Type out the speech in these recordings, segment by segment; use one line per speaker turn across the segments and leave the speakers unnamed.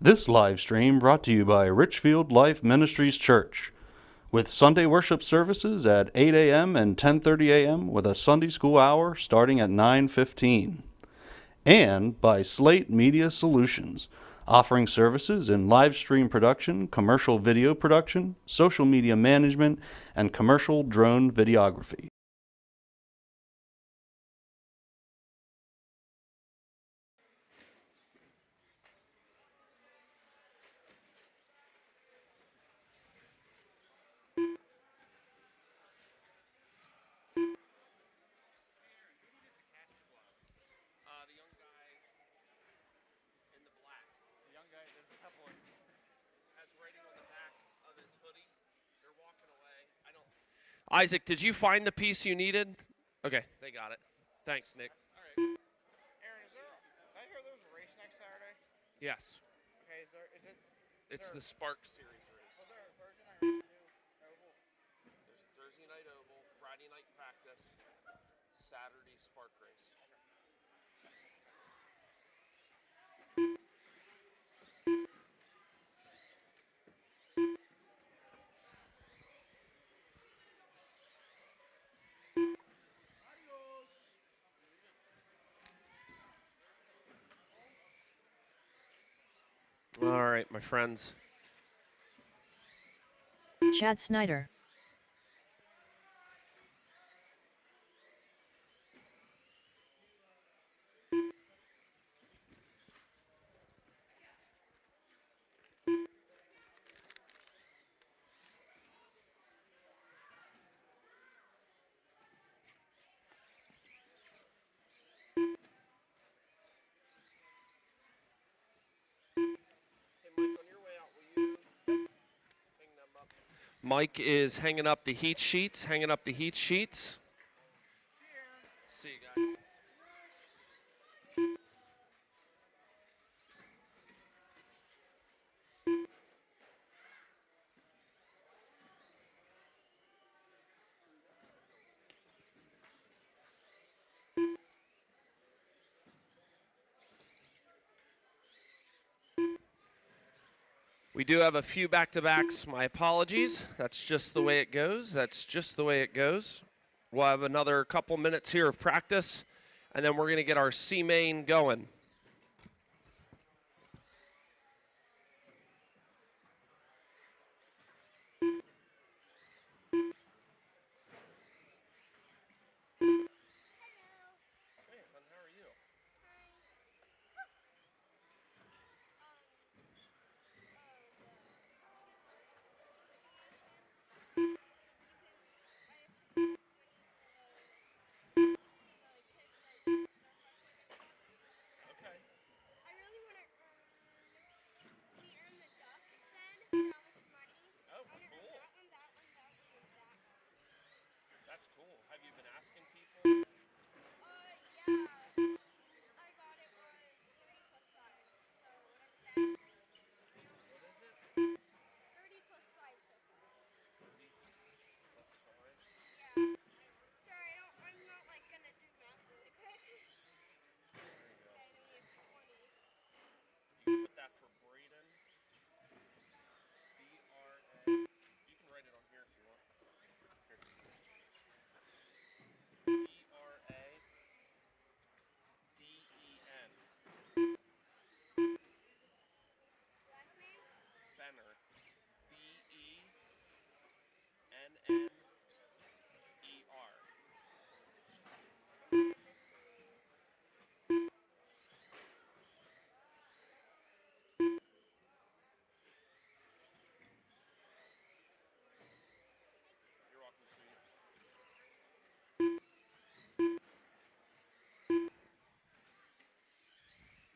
This live stream brought to you by Richfield Life Ministries Church, with Sunday worship services at 8 a.m. and 10:30 a.m. with a Sunday school hour starting at 9:15. And by Slate Media Solutions, offering services in live stream production, commercial video production, social media management, and commercial drone videography.
Isaac, did you find the piece you needed? Okay, they got it. Thanks, Nick.
All right. Aaron, I hear there's a race next Saturday?
Yes.
Okay, is it?
It's the S.PA.R.C series race.
Was there a version I heard new oval?
There's Thursday night oval, Friday night practice, Saturday S.PA.R.C race. All right, my friends.
Chad Snyder.
Mike is hanging up the heat sheets, See you guys. We do have a few back-to-backs. My apologies. That's just the way it goes. We'll have another couple minutes here of practice, and then we're going to get our C main going.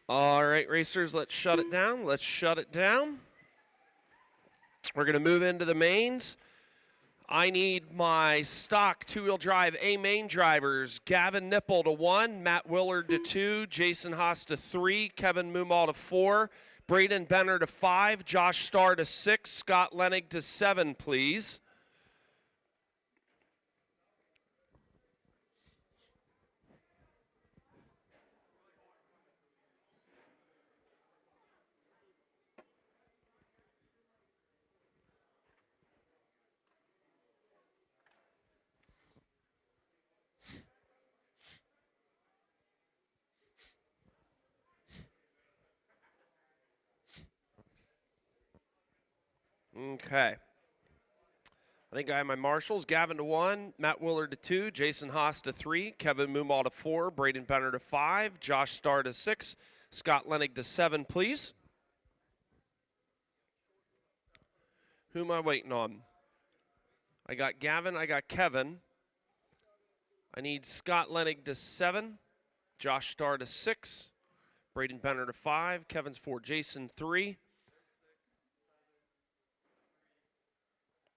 All right, racers, let's shut it down. We're going to move into the mains. I need my stock two-wheel drive A main drivers. Gavin Nipple to 1, Matt Willard to 2, Jason Haas to 3, Kevin Mumal to 4, Braden Benner to 5, Josh Starr to 6, Scott Lenig to 7, please. Okay. I think I have my marshals. Gavin to 1, Matt Willard to 2, Jason Haas to 3, Kevin Moomaw to 4, Braden Benner to 5, Josh Starr to 6, Scott Lenig to 7, please. Who am I waiting on? I got Gavin, I got Kevin. I need Scott Lenig to 7, Josh Starr to 6, Braden Benner to 5, Kevin's 4, Jason 3.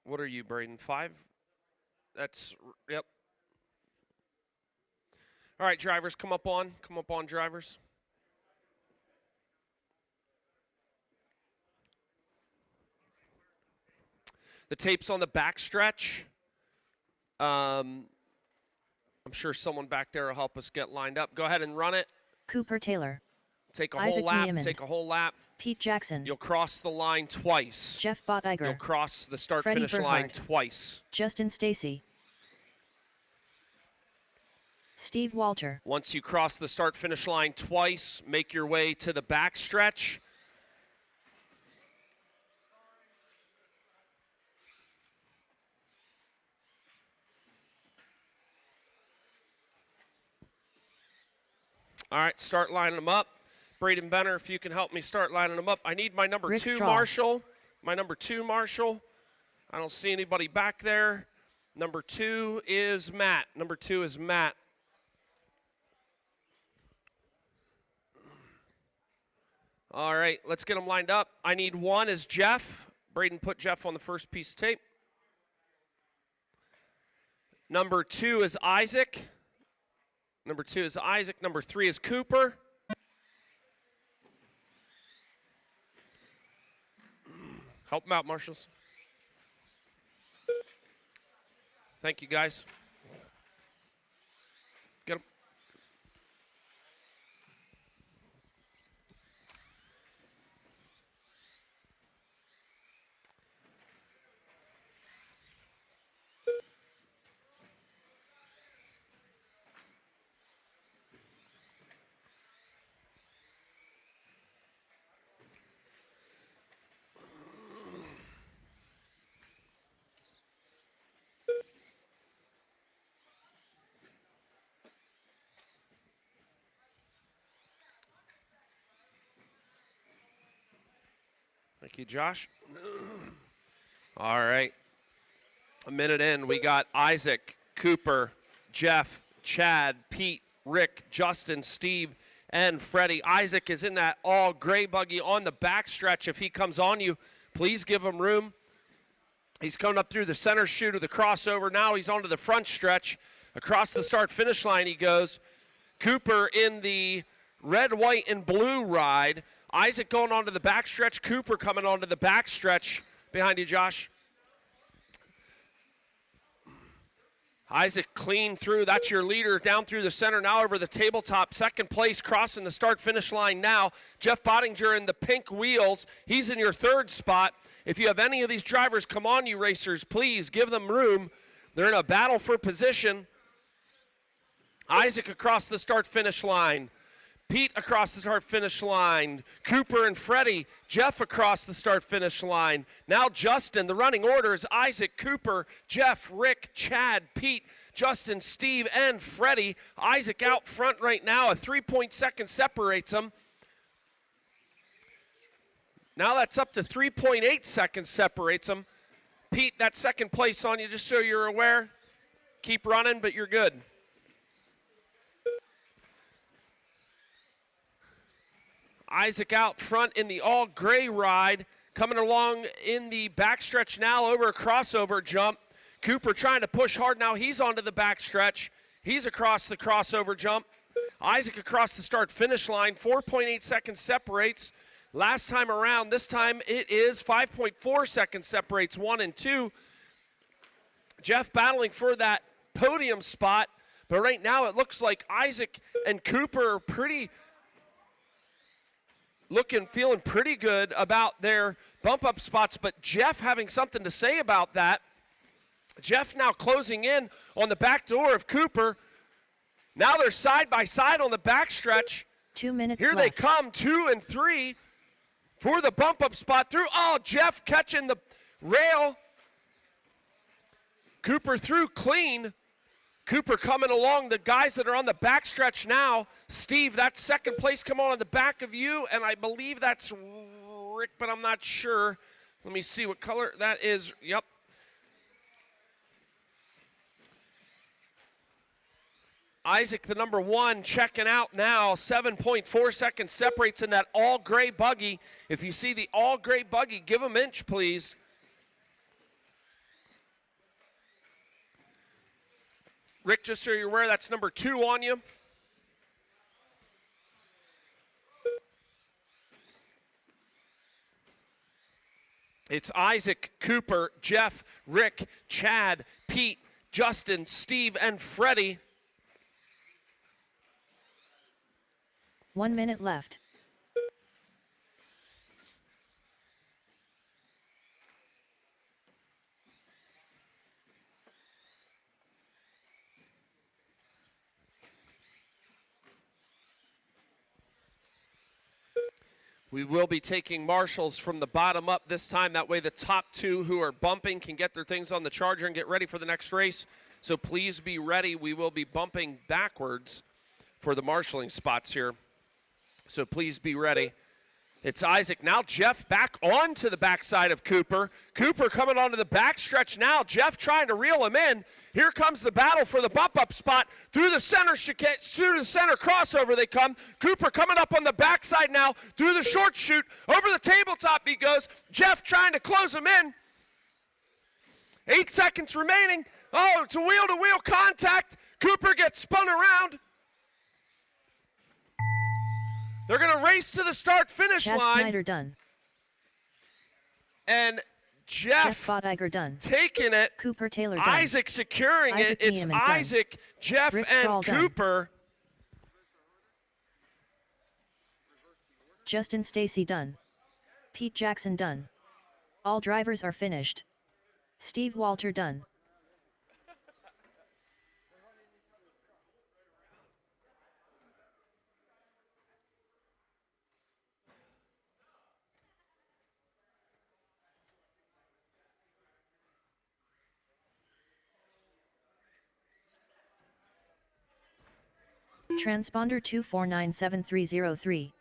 What are you, Braden? 5? That's, yep. All right, drivers, come up on, drivers. The tape's on the back stretch. I'm sure someone back there will help us get lined up. Go ahead and run it.
Cooper Taylor.
Take a
Isaac
whole lap.
Niemand.
Take a whole lap.
Pete Jackson.
You'll cross the line twice.
Jeff Bottiger.
You'll cross the
Freddie
start-finish line
Berhart.
twice.
Justin Stacy. Steve Walter.
Once you cross the start-finish line twice, make your way to the back stretch. All right, start lining them up. Braden Benner, if you can help me start lining them up. I need my number
Rick
2
Straw.
marshal. My number 2 marshal. I don't see anybody back there. Number 2 is Matt. Number 2 is Matt. All right, let's get them lined up. I need 1 is Jeff. Braden, put Jeff on the first piece of tape. Number 2 is Isaac. Number 2 is Isaac. Number 3 is Cooper. Help them out, marshals. Thank you, guys. Get them. Thank you, Josh. All right. A minute in, we got Isaac, Cooper, Jeff, Chad, Pete, Rick, Justin, Steve, and Freddie. Isaac is in that all gray buggy on the back stretch. If he comes on you, please give him room. He's coming up through the center chute of the crossover. Now he's onto the front stretch. Across the start-finish line he goes. Cooper in the red, white, and blue ride. Isaac going onto the backstretch. Cooper coming onto the backstretch. Behind you, Josh. Isaac clean through. That's your leader down through the center. Now over the tabletop. Second place crossing the start-finish line now. Jeff Bottinger in the pink wheels. He's in your third spot. If you have any of these drivers come on you, racers, please give them room. They're in a battle for position. Isaac across the start-finish line. Pete across the start-finish line. Cooper and Freddie. Jeff across the start-finish line. Now Justin. The running order is Isaac, Cooper, Jeff, Rick, Chad, Pete, Justin, Steve, and Freddie. Isaac out front right now. A 3.2 separates them. Now that's up to 3.8 seconds separates them. Pete, that second place on you, just so you're aware. Keep running, but you're good. Isaac out front in the all-gray ride, coming along in the backstretch now over a crossover jump. Cooper trying to push hard now. He's onto the backstretch. He's across the crossover jump. Isaac across the start-finish line. 4.8 seconds separates. Last time around, this time it is 5.4 seconds separates 1 and 2. Jeff battling for that podium spot, but right now it looks like Isaac and Cooper are feeling pretty good about their bump-up spots, but Jeff having something to say about that. Jeff now closing in on the back door of Cooper. Now they're side by side on the backstretch.
2 minutes
Here
left.
they come, 2 and 3 for the bump-up spot through. Oh, Jeff catching the rail. Cooper through clean. Cooper coming along. The guys that are on the backstretch now. Steve, that's second place come on the back of you, and I believe that's Rick, but I'm not sure. Let me see what color that is. Yep. Isaac, the number 1, checking out now. 7.4 seconds separates in that all-gray buggy. If you see the all-gray buggy, give him inch, please. Rick, just so you're aware, that's number 2 on you. It's Isaac, Cooper, Jeff, Rick, Chad, Pete, Justin, Steve, and Freddie.
1 minute left.
We will be taking marshals from the bottom up this time. That way the top 2 who are bumping can get their things on the charger and get ready for the next race. So please be ready. We will be bumping backwards for the marshaling spots here. So please be ready. It's Isaac. Now Jeff back onto the backside of Cooper. Cooper coming onto the backstretch now. Jeff trying to reel him in. Here comes the battle for the bump-up spot. Through the center chicane, through the center crossover they come. Cooper coming up on the backside now. Through the short chute. Over the tabletop he goes. Jeff trying to close him in. 8 seconds remaining. Oh, it's a wheel-to-wheel contact. Cooper gets spun around. They're going to race to the start-finish
Chad
line.
Snyder done.
And Jeff
Bodiger done.
taking it.
Cooper Taylor done.
Isaac securing
Isaac
it. It's
Niemann done.
Isaac, Jeff,
Rick
and
Stahl done.
Cooper.
Justin Stacy done. Pete Jackson done. All drivers are finished. Steve Walter done. Transponder 2497303.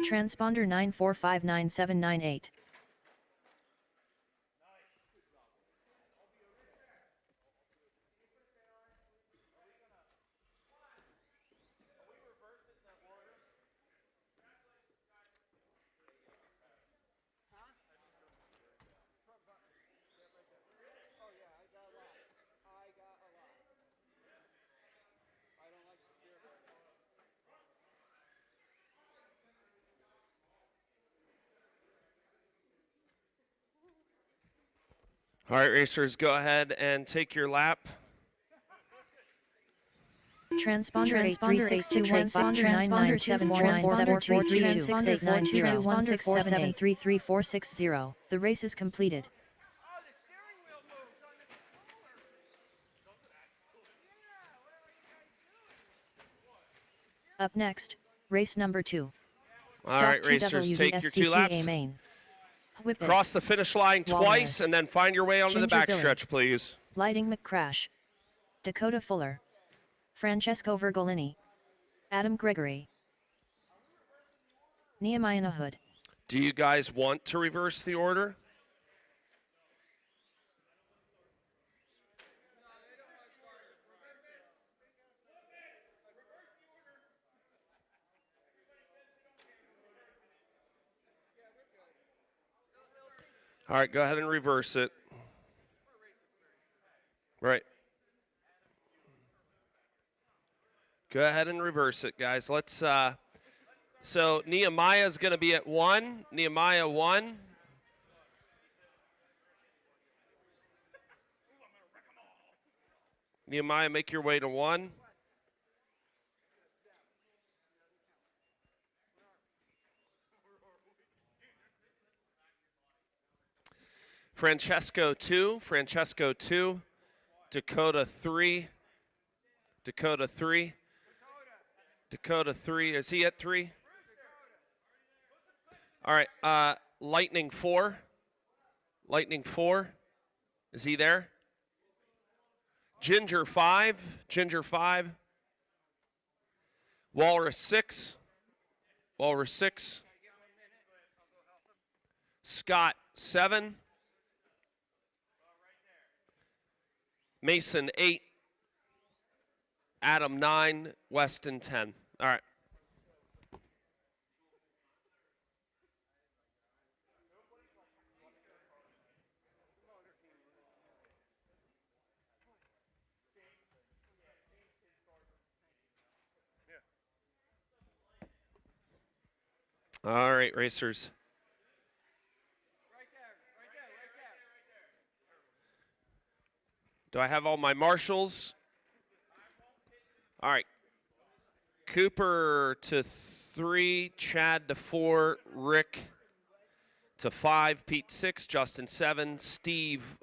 Transponder 9459798.
All right, racers, go ahead and take your lap.
Transponder 83621 997417332 The race is completed. Up next, race number 2.
All right, racers, take your 2 laps.
Main.
Cross the finish line twice and then find your way onto the
Ginger
backstretch, please.
Lighting McCrash. Dakota Fuller. Francesco Vergolini. Adam Gregory. Nehemiah Nahood.
Do you guys want to reverse the order? All right, go ahead and reverse it. Right. Go ahead and reverse it, guys. Let's, so Nehemiah is going to be at 1. Nehemiah 1. Nehemiah, make your way to 1. Francesco 2, Francesco 2, Dakota 3, Dakota 3, Dakota 3. Is he at 3? All right, Lightning 4. Lightning 4. Is he there? Ginger 5. Ginger 5. Walrus 6. Walrus 6. Scott 7. Mason 8. Adam 9. Weston 10. All right. All right, racers. Do I have all my marshals? All right. Cooper to 3, Chad to 4, Rick to 5, Pete 6, Justin 7, Steve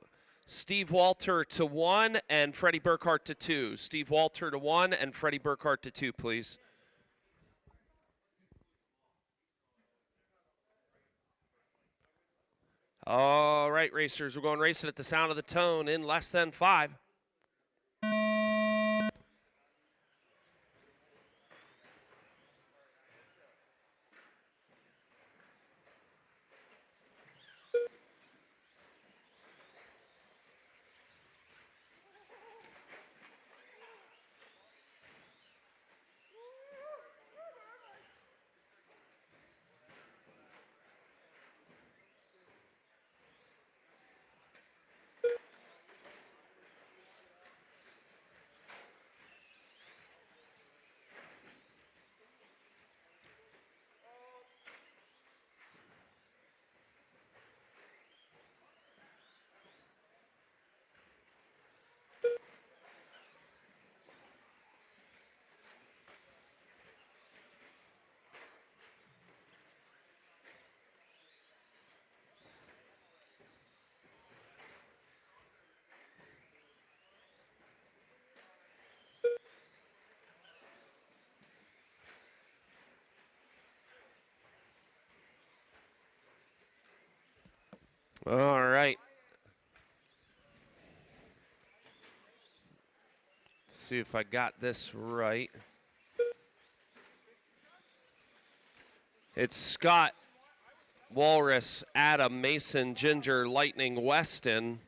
Walter to 1, and Freddie Burkhart to 2. Steve Walter to 1 and Freddie Burkhart to 2, please. All right, racers, we're going racing at the sound of the tone in less than 5. All right. Let's see if I got this right. It's Scott, Walrus, Adam, Mason, Ginger, Lightning, Weston.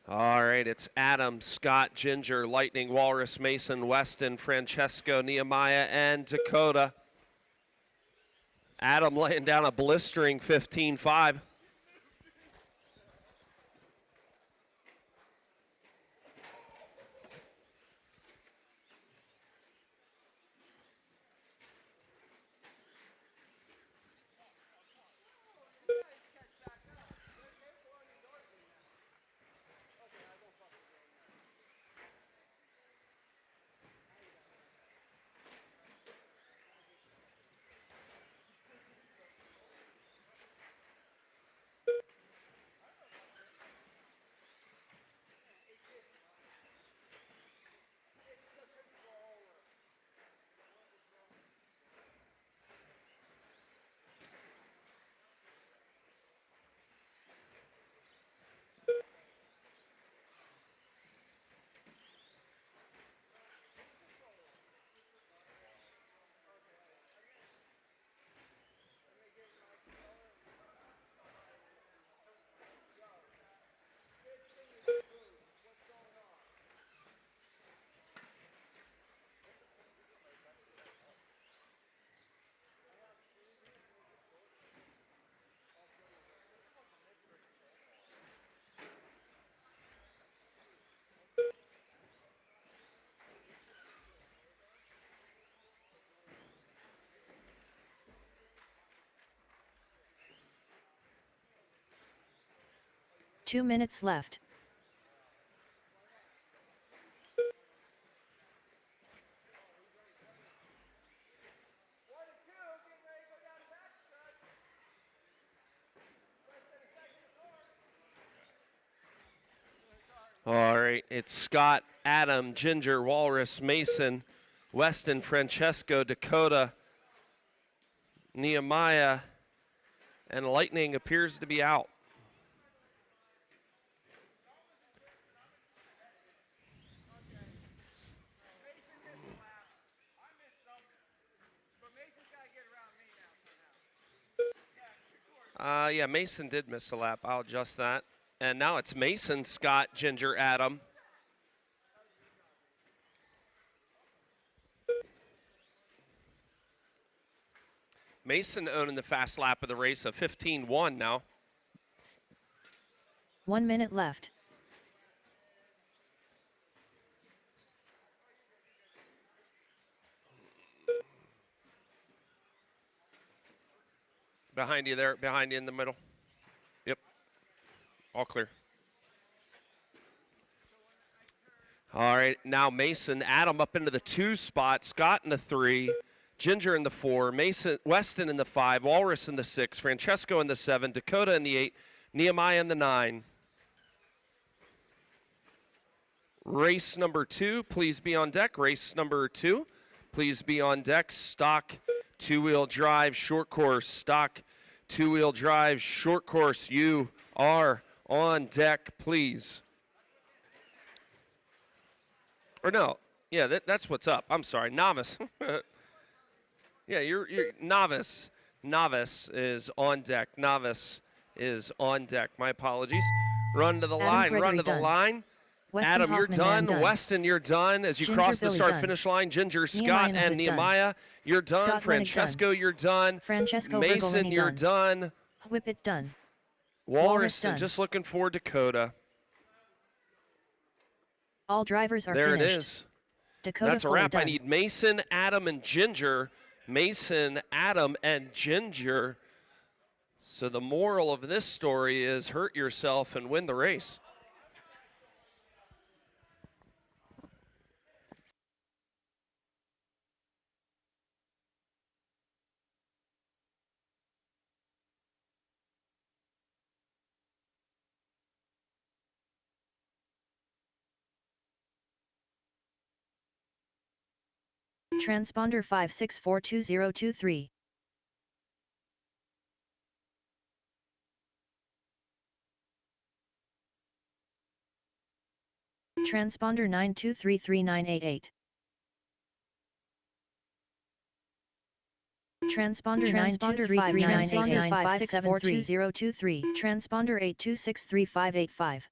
All right, it's Adam, Scott, Ginger, Lightning, Walrus, Mason, Weston, Francesco, Nehemiah, and Dakota. Adam laying down a blistering 15-5.
2 minutes left.
All right, it's Scott, Adam, Ginger, Walrus, Mason, Weston, Francesco, Dakota, Nehemiah, and Lightning appears to be out. Yeah, Mason did miss a lap. I'll adjust that. And now it's Mason, Scott, Ginger, Adam. Mason owning the fast lap of the race, a 15-1 now.
1 minute left.
Behind you there, behind you in the middle. Yep, all clear. All right, now Mason, Adam up into the 2 spot, Scott in the 3, Ginger in the 4, Mason, Weston in the 5, Walrus in the 6, Francesco in the 7, Dakota in the 8, Nehemiah in the 9. Race number 2, please be on deck. Race number 2, please be on deck. Stock 2-wheel drive short course. Stock 2-wheel drive short course. You are on deck, please. Or no, yeah, that's what's up. I'm sorry, novice. Yeah, you're novice. Novice is on deck. Novice is on deck. My apologies. Run to the
Adam
line.
Gregory
Run to the
done.
line.
Weston
Adam, you're
Hoffman
done. Weston, you're done. As you
Ginger
cross the
Billy
start-finish line, Ginger, Scott,
Nehemiah
and
Hood
Nehemiah, you're done.
Scott Lennig
Francesco, you're done.
Francesco
Mason,
Virgolini
you're done.
Whippet done.
Walrus,
done.
just looking for Dakota.
All drivers are
There
finished.
it is.
Dakota
That's a
Fuller
wrap. I
done.
need Mason, Adam, and Ginger. Mason, Adam, and Ginger. So the moral of this story is hurt yourself and win the race.
Transponder 5642023. Transponder 92339888. Transponder 92339885642023. Transponder 82635585.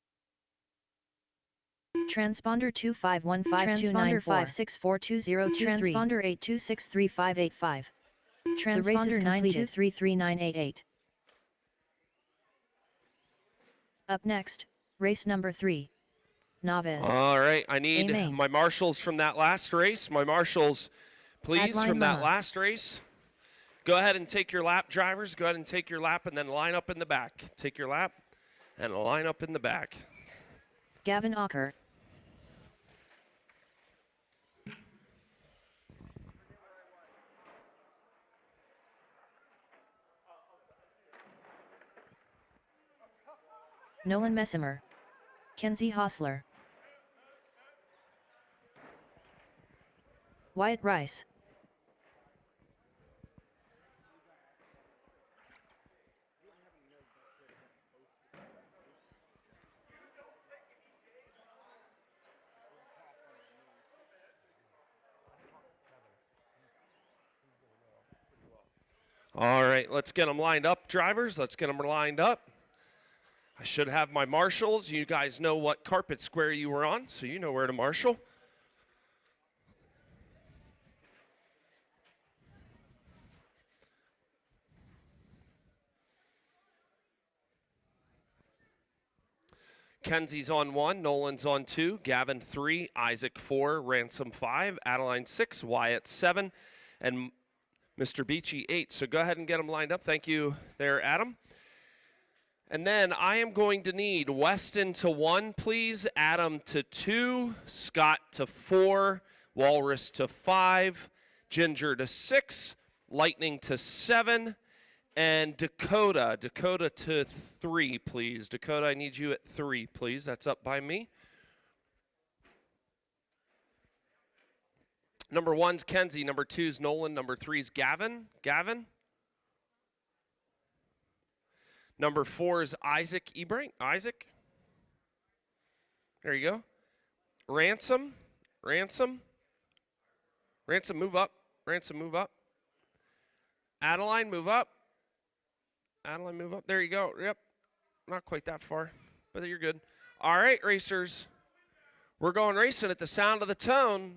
Transponder 25152994. Transponder 5642023. Transponder 82635585. Transponder 92339888. Up next, race number 3. Novice.
All right, I need
Amen.
my marshals from that last race. My marshals, please,
Adeline
from that
Mama.
last race. Go ahead and take your lap, drivers. Go ahead and take your lap and then line up in the back. Take your lap and line up in the back.
Gavin Ocker. Nolan Messimer. Kenzie Hostler. Wyatt Rice.
All right, let's get them lined up, drivers. Let's get them lined up. I should have my marshals. You guys know what carpet square you were on, so you know where to marshal. Kenzie's on 1, Nolan's on 2, Gavin 3, Isaac 4, Ransom 5, Adeline 6, Wyatt 7, and Mr. Beachy 8. So go ahead and get them lined up. Thank you there, Adam. And then I am going to need Weston to 1, please. Adam to 2. Scott to 4. Walrus to 5. Ginger to 6. Lightning to 7. And Dakota to 3, please. Dakota, I need you at 3, please. That's up by me. Number 1's Kenzie. Number 2's Nolan. Number 3's Gavin. Gavin. Number 4 is Isaac Ebrank. Isaac. There you go. Ransom. Ransom. Ransom, move up. Ransom, move up. Adeline, move up. Adeline, move up. There you go. Yep. Not quite that far, but you're good. All right, racers. We're going racing at the sound of the tone.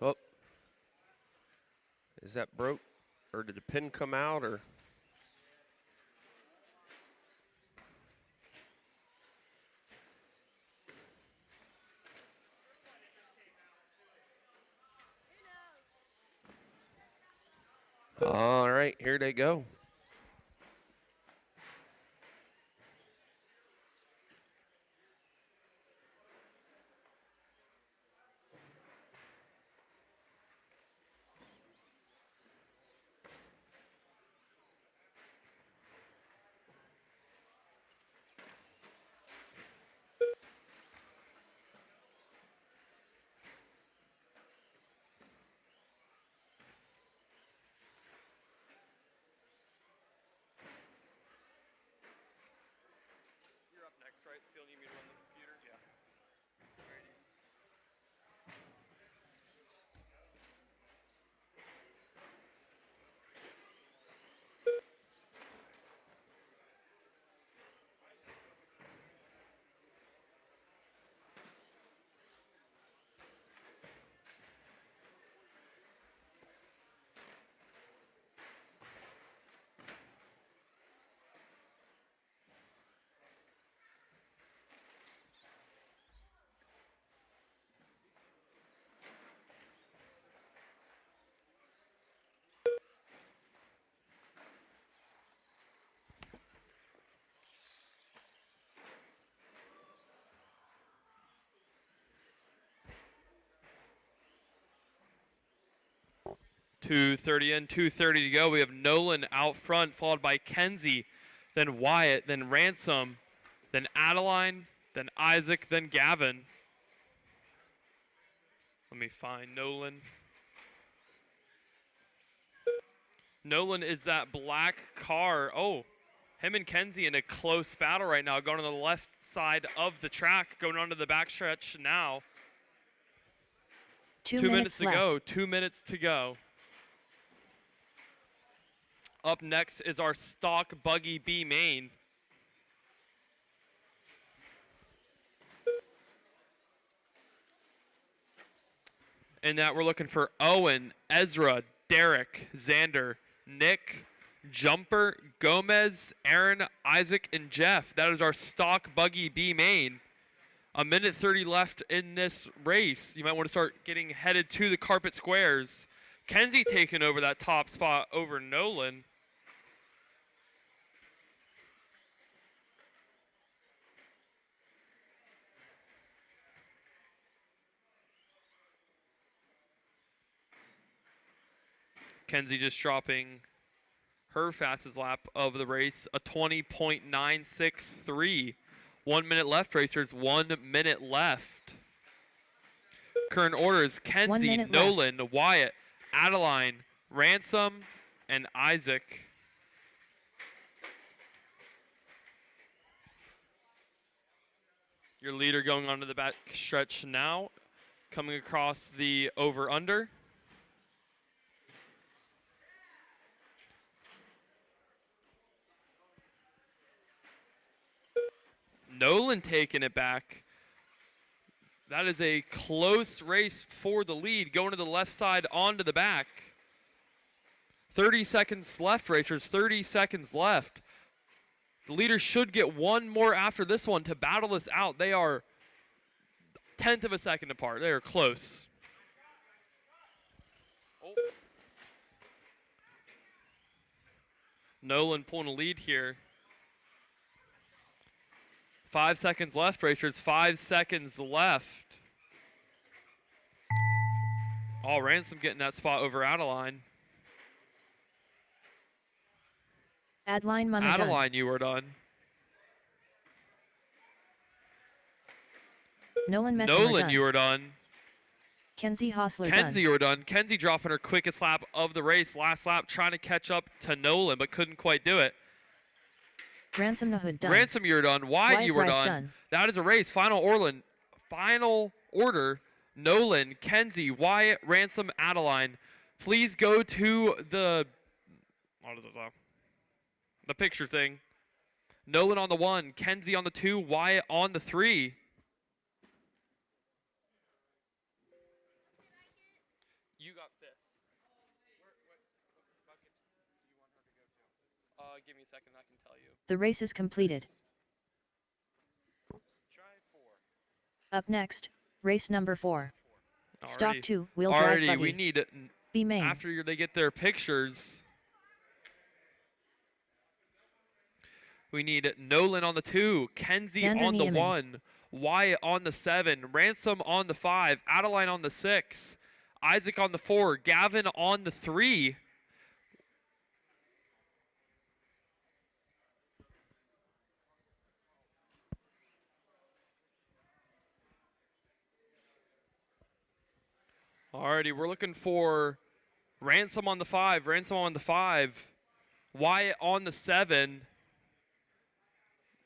Oh. Is that broke? Or did the pin come out? Or all right, here they go.
You're up next, right? Still need me to run the computer? Yeah. Alrighty. 2:30 in, 2:30 to go. We have Nolan out front, followed by Kenzie, then Wyatt, then Ransom, then Adeline, then Isaac, then Gavin. Let me find Nolan. Nolan is that black car. Oh, him and Kenzie in a close battle right now, going on the left side of the track, going onto the backstretch now.
2
2 minutes to
left.
go. 2 minutes to go. Up next is our stock buggy B main. In that we're looking for Owen, Ezra, Derek, Xander, Nick, Jumper, Gomez, Aaron, Isaac, and Jeff. That is our stock buggy B main. A minute 30 left in this race. You might want to start getting headed to the carpet squares. Kenzie taking over that top spot over Nolan. Kenzie just dropping her fastest lap of the race, a 20.963. 1 minute left, racers. 1 minute left. Current orders: Kenzie, Nolan, Wyatt, Adeline, Ransom, and Isaac. Your leader going onto the back stretch now, coming across the over-under. Nolan taking it back. That is a close race for the lead, going to the left side onto the back. 30 seconds left, racers, 30 seconds left. The leaders should get one more after this one to battle this out. They are 1/10 of a second apart. They are close. Oh. Nolan pulling a lead here. 5 seconds left, racers. 5 seconds left. Oh, Ransom getting that spot over Adeline.
Adeline, Mama
Adeline,
done.
you were done.
Nolan,
Nolan,
done.
you were done.
Kenzie Hostler
Kenzie,
done.
you were done. Kenzie dropping her quickest lap of the race. Last lap trying to catch up to Nolan, but couldn't quite do it.
Ransom Nahood done.
Ransom, you were done. Wyatt, you were
Bryce
done. That is a race. Final order. Nolan, Kenzie, Wyatt, Ransom, Adeline. Please go to the picture thing. Nolan on the 1, Kenzie on the 2, Wyatt on the 3. You got 5th.
What bucket do you want her to go to?
Give me a second, I can tell you.
The race is completed.
Try 4.
Up next, race number 4. Stock
Alrighty.
2, wheel drive
Alrighty,
buggy.
we need it.
B main.
After they get their pictures, we need Nolan on the 2, Kenzie
Xander
on the
Niemann.
1, Wyatt on the 7, Ransom on the 5, Adeline on the 6, Isaac on the 4, Gavin on the 3. Alrighty, we're looking for Ransom on the 5, Wyatt on the 7.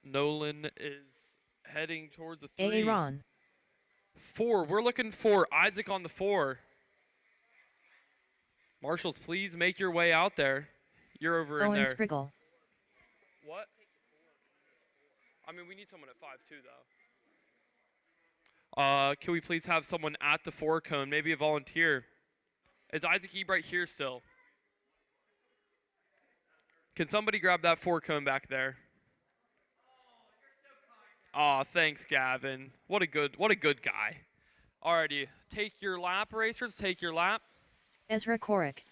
Nolan is heading towards the 3.
Aaron.
4, we're looking for Isaac on the 4. Marshals, please make your way out there. You're over in
Owen
there.
Spriggle.
What? I mean, we need someone at 5 too, though. Can we please have someone at the 4 cone? Maybe a volunteer. Is Isaac Ebright here still? Can somebody grab that 4 cone back there? Aw, thanks, Gavin. What a good guy. Alrighty, take your lap, racers. Take your lap.
Ezra Korick.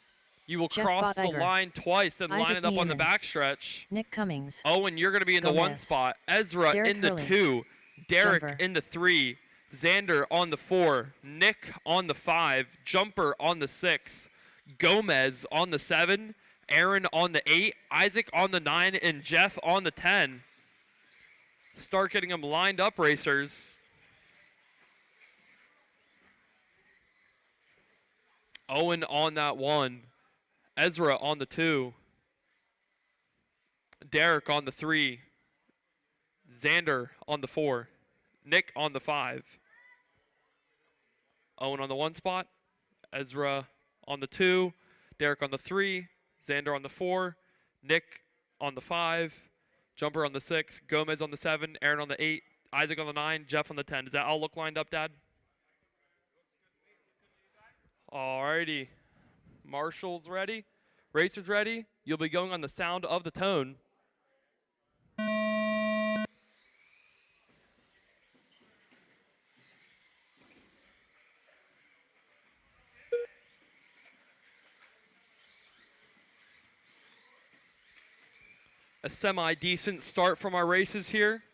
You will
Jeff
cross the
Bottiger.
line twice and
Isaac
line it up on the
Niemann.
backstretch.
Nick Cummings.
Owen, you're going to be in the 1
Gomez.
spot. Ezra
Derek
in the
Hurley.
2. Derek
Jumper.
in the 3. Xander on the 4. Nick on the 5. Jumper on the 6. Gomez on the 7. Aaron on the 8. Isaac on the 9. And Jeff on the 10. Start getting them lined up, racers. Owen on that 1. Ezra on the 2. Derek on the 3. Xander on the 4. Nick on the 5. Owen on the 1 spot. Ezra on the 2. Derek on the 3. Xander on the 4. Nick on the 5. Jumper on the 6. Gomez on the 7. Aaron on the 8. Isaac on the 9. Jeff on the 10. Does that all look lined up, Dad? Alrighty. Marshall's ready. Racers ready. You'll be going on the sound of the tone. A semi-decent start from our races here.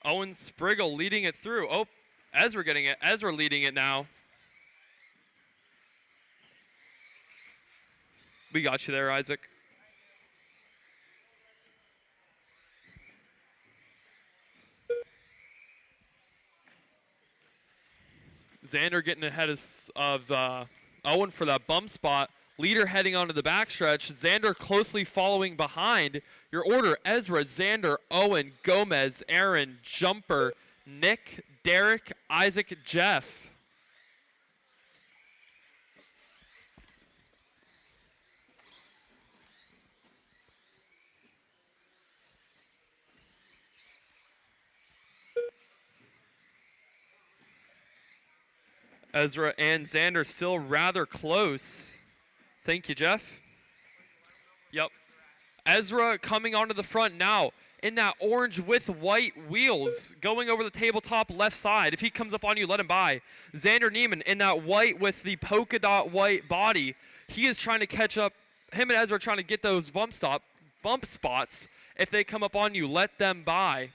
Owen Spriggle leading it through. Oh, Ezra getting it. Ezra leading it now. We got you there, Isaac. Xander getting ahead of Owen for that bump spot. Leader heading onto the backstretch. Xander closely following behind. Your order, Ezra, Xander, Owen, Gomez, Aaron, Jumper, Nick, Derek, Isaac, Jeff. Ezra and Xander still rather close. Thank you, Jeff. Yep. Ezra coming onto the front now in that orange with white wheels going over the tabletop left side. If he comes up on you, let him by. Xander Neiman in that white with the polka dot white body. He is trying to catch up. Him and Ezra are trying to get those bump spots. If they come up on you, let them by.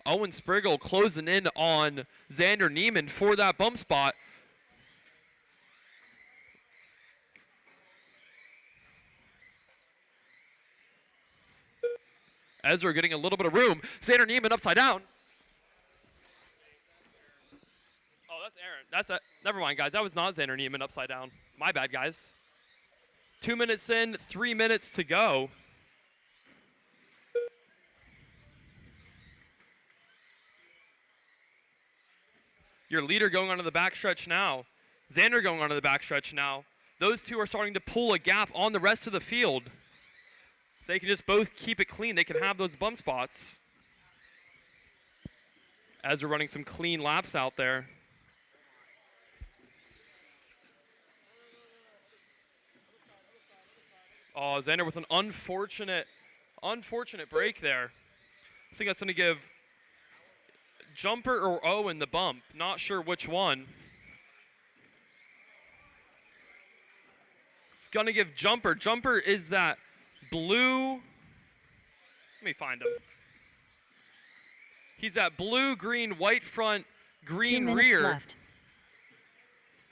Owen Spriggle closing in on Xander Neiman for that bump spot. Ezra getting a little bit of room. Xander Neiman upside down. Oh, that's Aaron. Never mind, guys. That was not Xander Neiman upside down. My bad, guys. 2 minutes in, 3 minutes to go. Your leader going onto the backstretch now. Xander going onto the backstretch now. Those two are starting to pull a gap on the rest of the field. If they can just both keep it clean, they can have those bump spots. As we're running some clean laps out there. Oh, Xander with an unfortunate break there. I think that's going to give Jumper or Owen the bump. Not sure which one. It's going to give Jumper. Jumper is that blue. Let me find him. He's that blue, green, white front, green
2 minutes
rear.
left.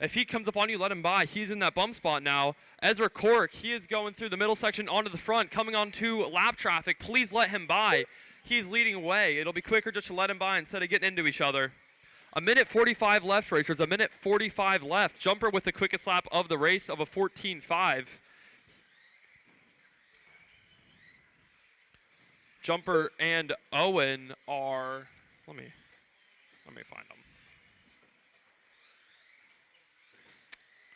If he comes up on you, let him by. He's in that bump spot now. Ezra Cork, he is going through the middle section onto the front, coming onto lap traffic. Please let him by. He's leading away. It'll be quicker just to let him by instead of getting into each other. 1:45 left, racers. 1:45 left. Jumper with the quickest lap of the race of a 14.5. Jumper and Owen are, let me find them.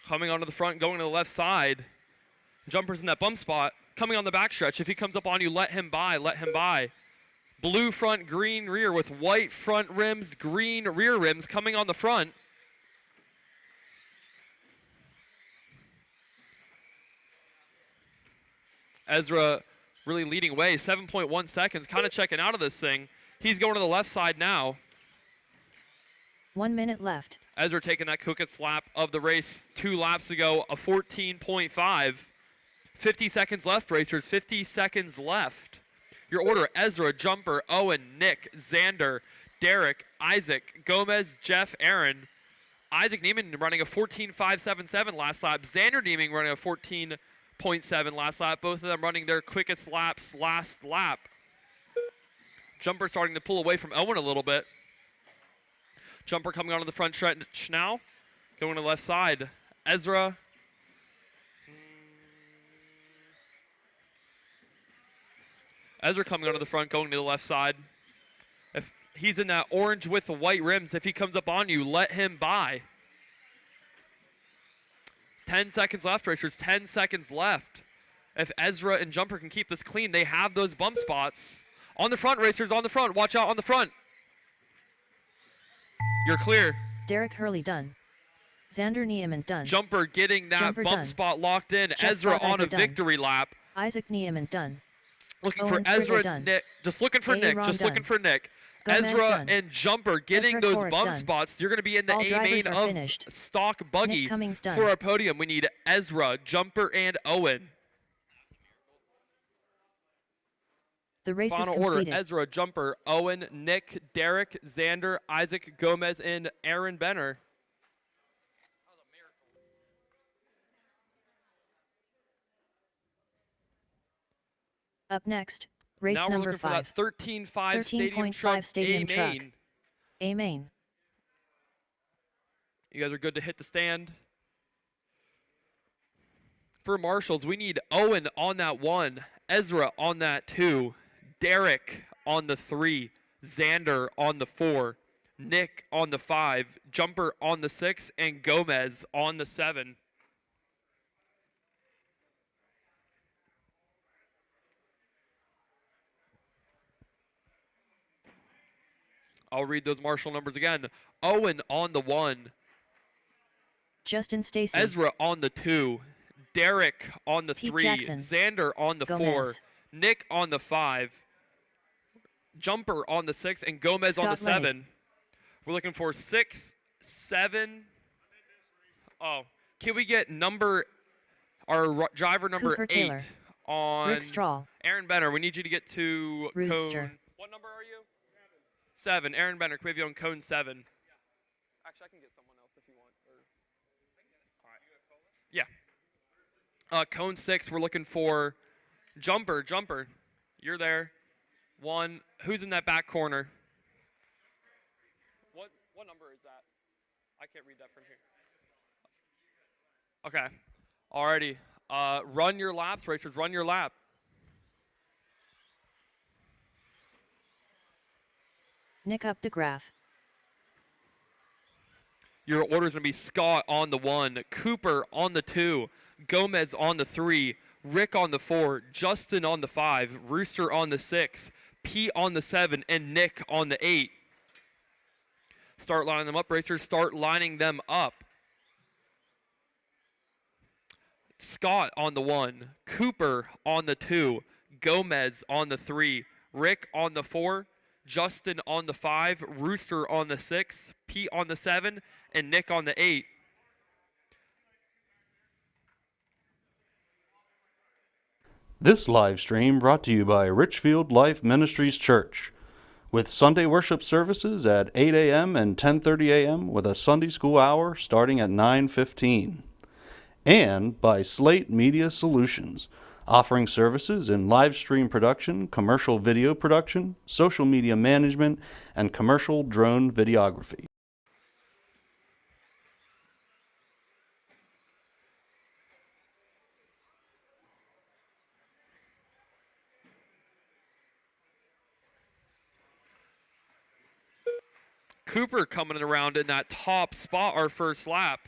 Coming onto the front, going to the left side. Jumper's in that bump spot. Coming on the backstretch. If he comes up on you, let him by. Let him by. Blue front, green rear with white front rims, green rear rims coming on the front. Ezra really leading away. 7.1 seconds. Kind of checking out of this thing. He's going to the left side now.
1 minute left.
Ezra taking that quickest lap of the race 2 laps ago, a 14.5. 50 seconds left, racers. 50 seconds left. Your order, Ezra, Jumper, Owen, Nick, Xander, Derek, Isaac, Gomez, Jeff, Aaron. Isaac Neiman running a 14.577 last lap. Xander Neiman running a 14.7 last lap. Both of them running their quickest laps last lap. Jumper starting to pull away from Owen a little bit. Jumper coming onto the front stretch now. Going to the left side. Ezra. Ezra coming onto the front, going to the left side. If he's in that orange with the white rims, if he comes up on you, let him by. 10 seconds left, racers. 10 seconds left. If Ezra and Jumper can keep this clean, they have those bump spots. On the front, racers, on the front. Watch out on the front. You're clear.
Derek Hurley done. Xander Neiman done.
Jumper getting that
Jumper
bump
done.
spot locked in.
Jeff
Ezra on a
done.
victory lap.
Isaac Neiman done.
Looking
Owen
for Ezra,
Spriggle done.
Nick. Just looking for Nick.
Aaron
Just
done.
looking for Nick.
Gomez
Ezra
done.
and Jumper getting
Ezra
those
Corrick
bump
done.
spots. You're going to be in the
All
A
drivers
main
are
of
finished.
stock buggy
Nick Cummings done.
for our podium. We need Ezra, Jumper, and Owen.
The race
Final
is
order,
completed.
Ezra, Jumper, Owen, Nick, Derek, Xander, Isaac, Gomez, and Aaron Benner.
Up next, race
Now we're
number
looking
5.
for that 13.5 stadium
13.5
truck
stadium
A
truck.
main.
A main.
You guys are good to hit the stand. For marshals, we need Owen on that 1, Ezra on that 2, Derek on the 3, Xander on the 4, Nick on the 5, Jumper on the 6, and Gomez on the 7. I'll read those marshal numbers again. Owen on the 1,
Justin Stacy,
Ezra on the 2, Derek on the
Pete
3,
Jackson,
Xander on the 4,
Gomez,
Nick on the 5, Jumper on the 6, and Gomez on the
Scott Lenny.
7. We're looking for 6, 7. Oh, can we get driver number
Cooper
8
Taylor,
on
Rick Strahl,
Aaron Benner? We need you to get to
Rooster.
cone. What number are you? 7. Aaron Benner, can we have you on cone 7? Actually, I can get someone else if you want. All right. Yeah. Cone 6, we're looking for Jumper. Jumper, you're there. 1. Who's in that back corner? What number is that? I can't read that from here. Okay. Alrighty. Run your laps, racers. Run your lap.
Nick up the graph.
Your order is going to be Scott on the 1, Cooper on the 2, Gomez on the 3, Rick on the 4, Justin on the 5, Rooster on the 6, Pete on the 7, and Nick on the 8. Start lining them up, racers. Start lining them up. Scott on the 1, Cooper on the 2, Gomez on the 3, Rick on the 4, Justin on the 5, Rooster on the 6, Pete on the 7, and Nick on the 8.
This live stream brought to you by Richfield Life Ministries Church, with Sunday worship services at 8 a.m. and 10:30 a.m. with a Sunday school hour starting at 9:15. And by Slate Media Solutions, offering services in live stream production, commercial video production, social media management, and commercial drone videography.
Cooper coming around in that top spot our first lap.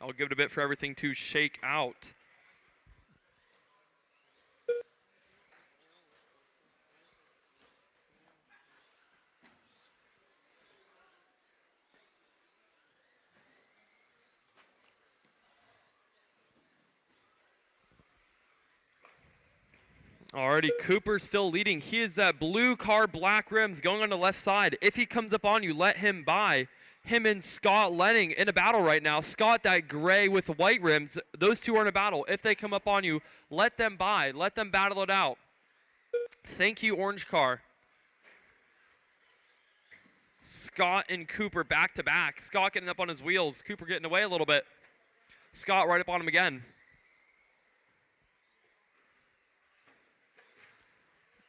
I'll give it a bit for everything to shake out. Alrighty, Cooper still leading. He is that blue car, black rims, going on the left side. If he comes up on you, let him by. Him and Scott Lenning in a battle right now. Scott, that gray with white rims. Those two are in a battle. If they come up on you, let them by. Let them battle it out. Thank you, orange car. Scott and Cooper back to back. Scott getting up on his wheels. Cooper getting away a little bit. Scott right up on him again.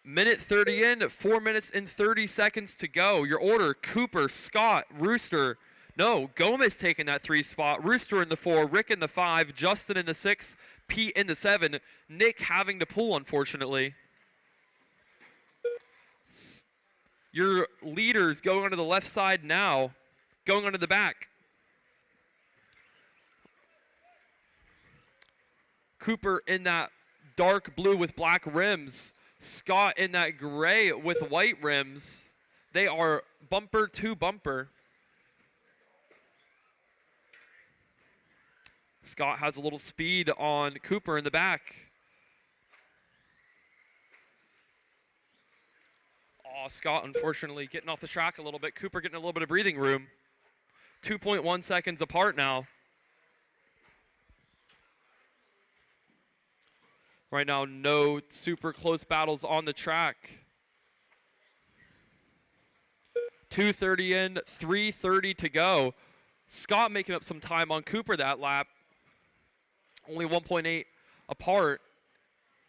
Minute 30 in, 4 minutes and 30 seconds to go. Your order, Cooper, Scott, Rooster. No, Gomez taking that 3 spot. Rooster in the 4, Rick in the 5, Justin in the 6, Pete in the 7. Nick having to pull, unfortunately. Your leaders going onto the left side now, going onto the back. Cooper in that dark blue with black rims. Scott in that gray with white rims. They are bumper to bumper. Scott has a little speed on Cooper in the back. Oh, Scott unfortunately getting off the track a little bit. Cooper getting a little bit of breathing room. 2.1 seconds apart now. Right now, no super close battles on the track. 2:30 in, 3:30 to go. Scott making up some time on Cooper that lap. Only 1.8 apart.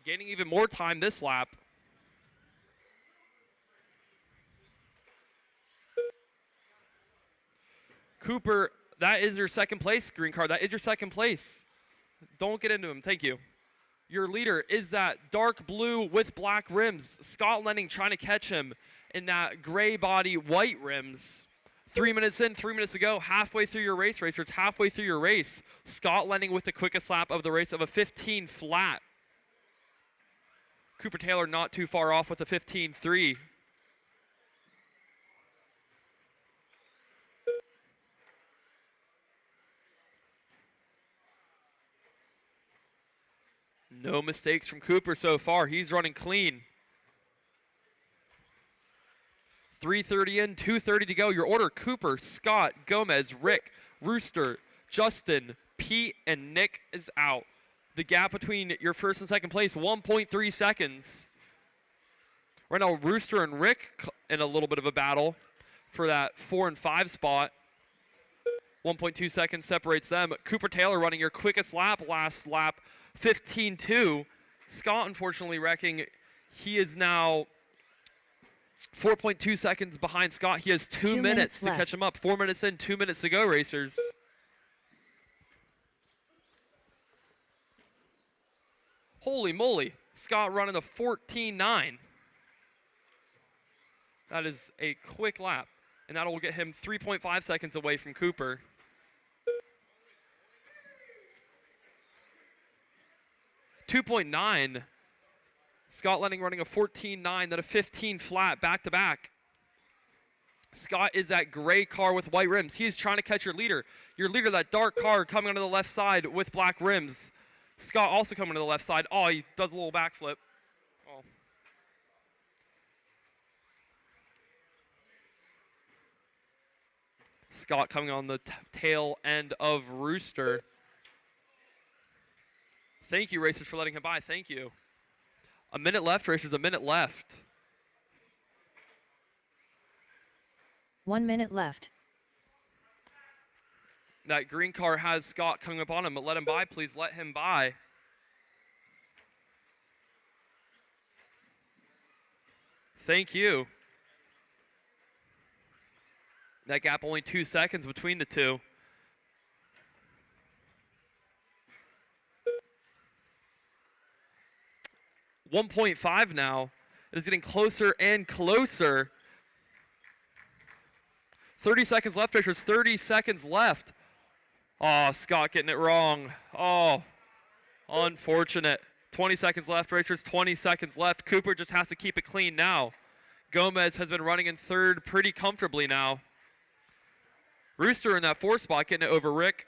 Gaining even more time this lap. Cooper, that is your second place, green car. That is your second place. Don't get into him. Thank you. Your leader is that dark blue with black rims. Scott Lenning trying to catch him in that gray body, white rims. 3 minutes in, 3 minutes to go. Halfway through your race, racers. Halfway through your race. Scott Lenning with the quickest lap of the race of a 15 flat. Cooper Taylor not too far off with a 15.3. No mistakes from Cooper so far. He's running clean. 3:30 in, 2:30 to go. Your order: Cooper, Scott, Gomez, Rick, Rooster, Justin, Pete, and Nick is out. The gap between your first and second place, 1.3 seconds. Right now, Rooster and Rick in a little bit of a battle for that 4 and 5 spot. 1.2 seconds separates them. Cooper Taylor running your quickest lap, last lap, 15.2. Scott unfortunately wrecking. He is now 4.2 seconds behind Scott. He has 2 minutes to catch him up. 4 minutes in, 2 minutes to go, racers. Holy moly. Scott running a 14.9. That is a quick lap. And that will get him 3.5 seconds away from Cooper. .9. Scott Lenning running a 14.9, then a 15 flat back to back. Scott is that gray car with white rims. He is trying to catch your leader. Your leader, that dark car coming onto the left side with black rims. Scott also coming to the left side. Oh, he does a little backflip. Oh. Scott coming on the tail end of Rooster. Thank you, racers, for letting him by. Thank you. A minute left, racers. A minute left.
1 minute left.
That green car has Scott coming up on him, but let him by, please. Let him by. Thank you. That gap only 2 seconds between the two. .5 now. It is getting closer and closer. 30 seconds left, racers. 30 seconds left. Oh, Scott getting it wrong. Oh, unfortunate. 20 seconds left, racers. 20 seconds left. Cooper just has to keep it clean now. Gomez has been running in third pretty comfortably now. Rooster in that 4th spot getting it over Rick.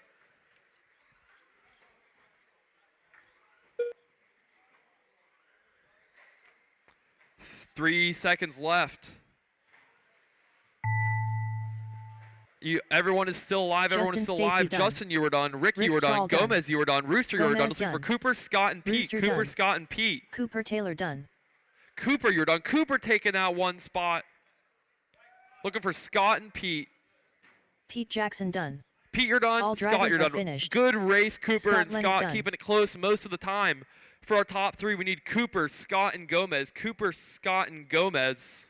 Three seconds left. Everyone is still alive. Everyone is still alive. Justin, you were done. Rick, you were done. Gomez, you were done. Rooster, you were done. Looking for Cooper, Scott, and Pete. Cooper, Scott, and Pete.
Cooper Taylor done.
Cooper, you're done. Cooper taking out 1 spot. Looking for Scott and Pete.
Pete Jackson done.
Pete, you're done.
All
Scott, you're done.
Finished.
Good race, Cooper
Scott
and Scott
done.
keeping it close most of the time. For our top 3, we need Cooper, Scott, and Gomez. Cooper, Scott, and Gomez.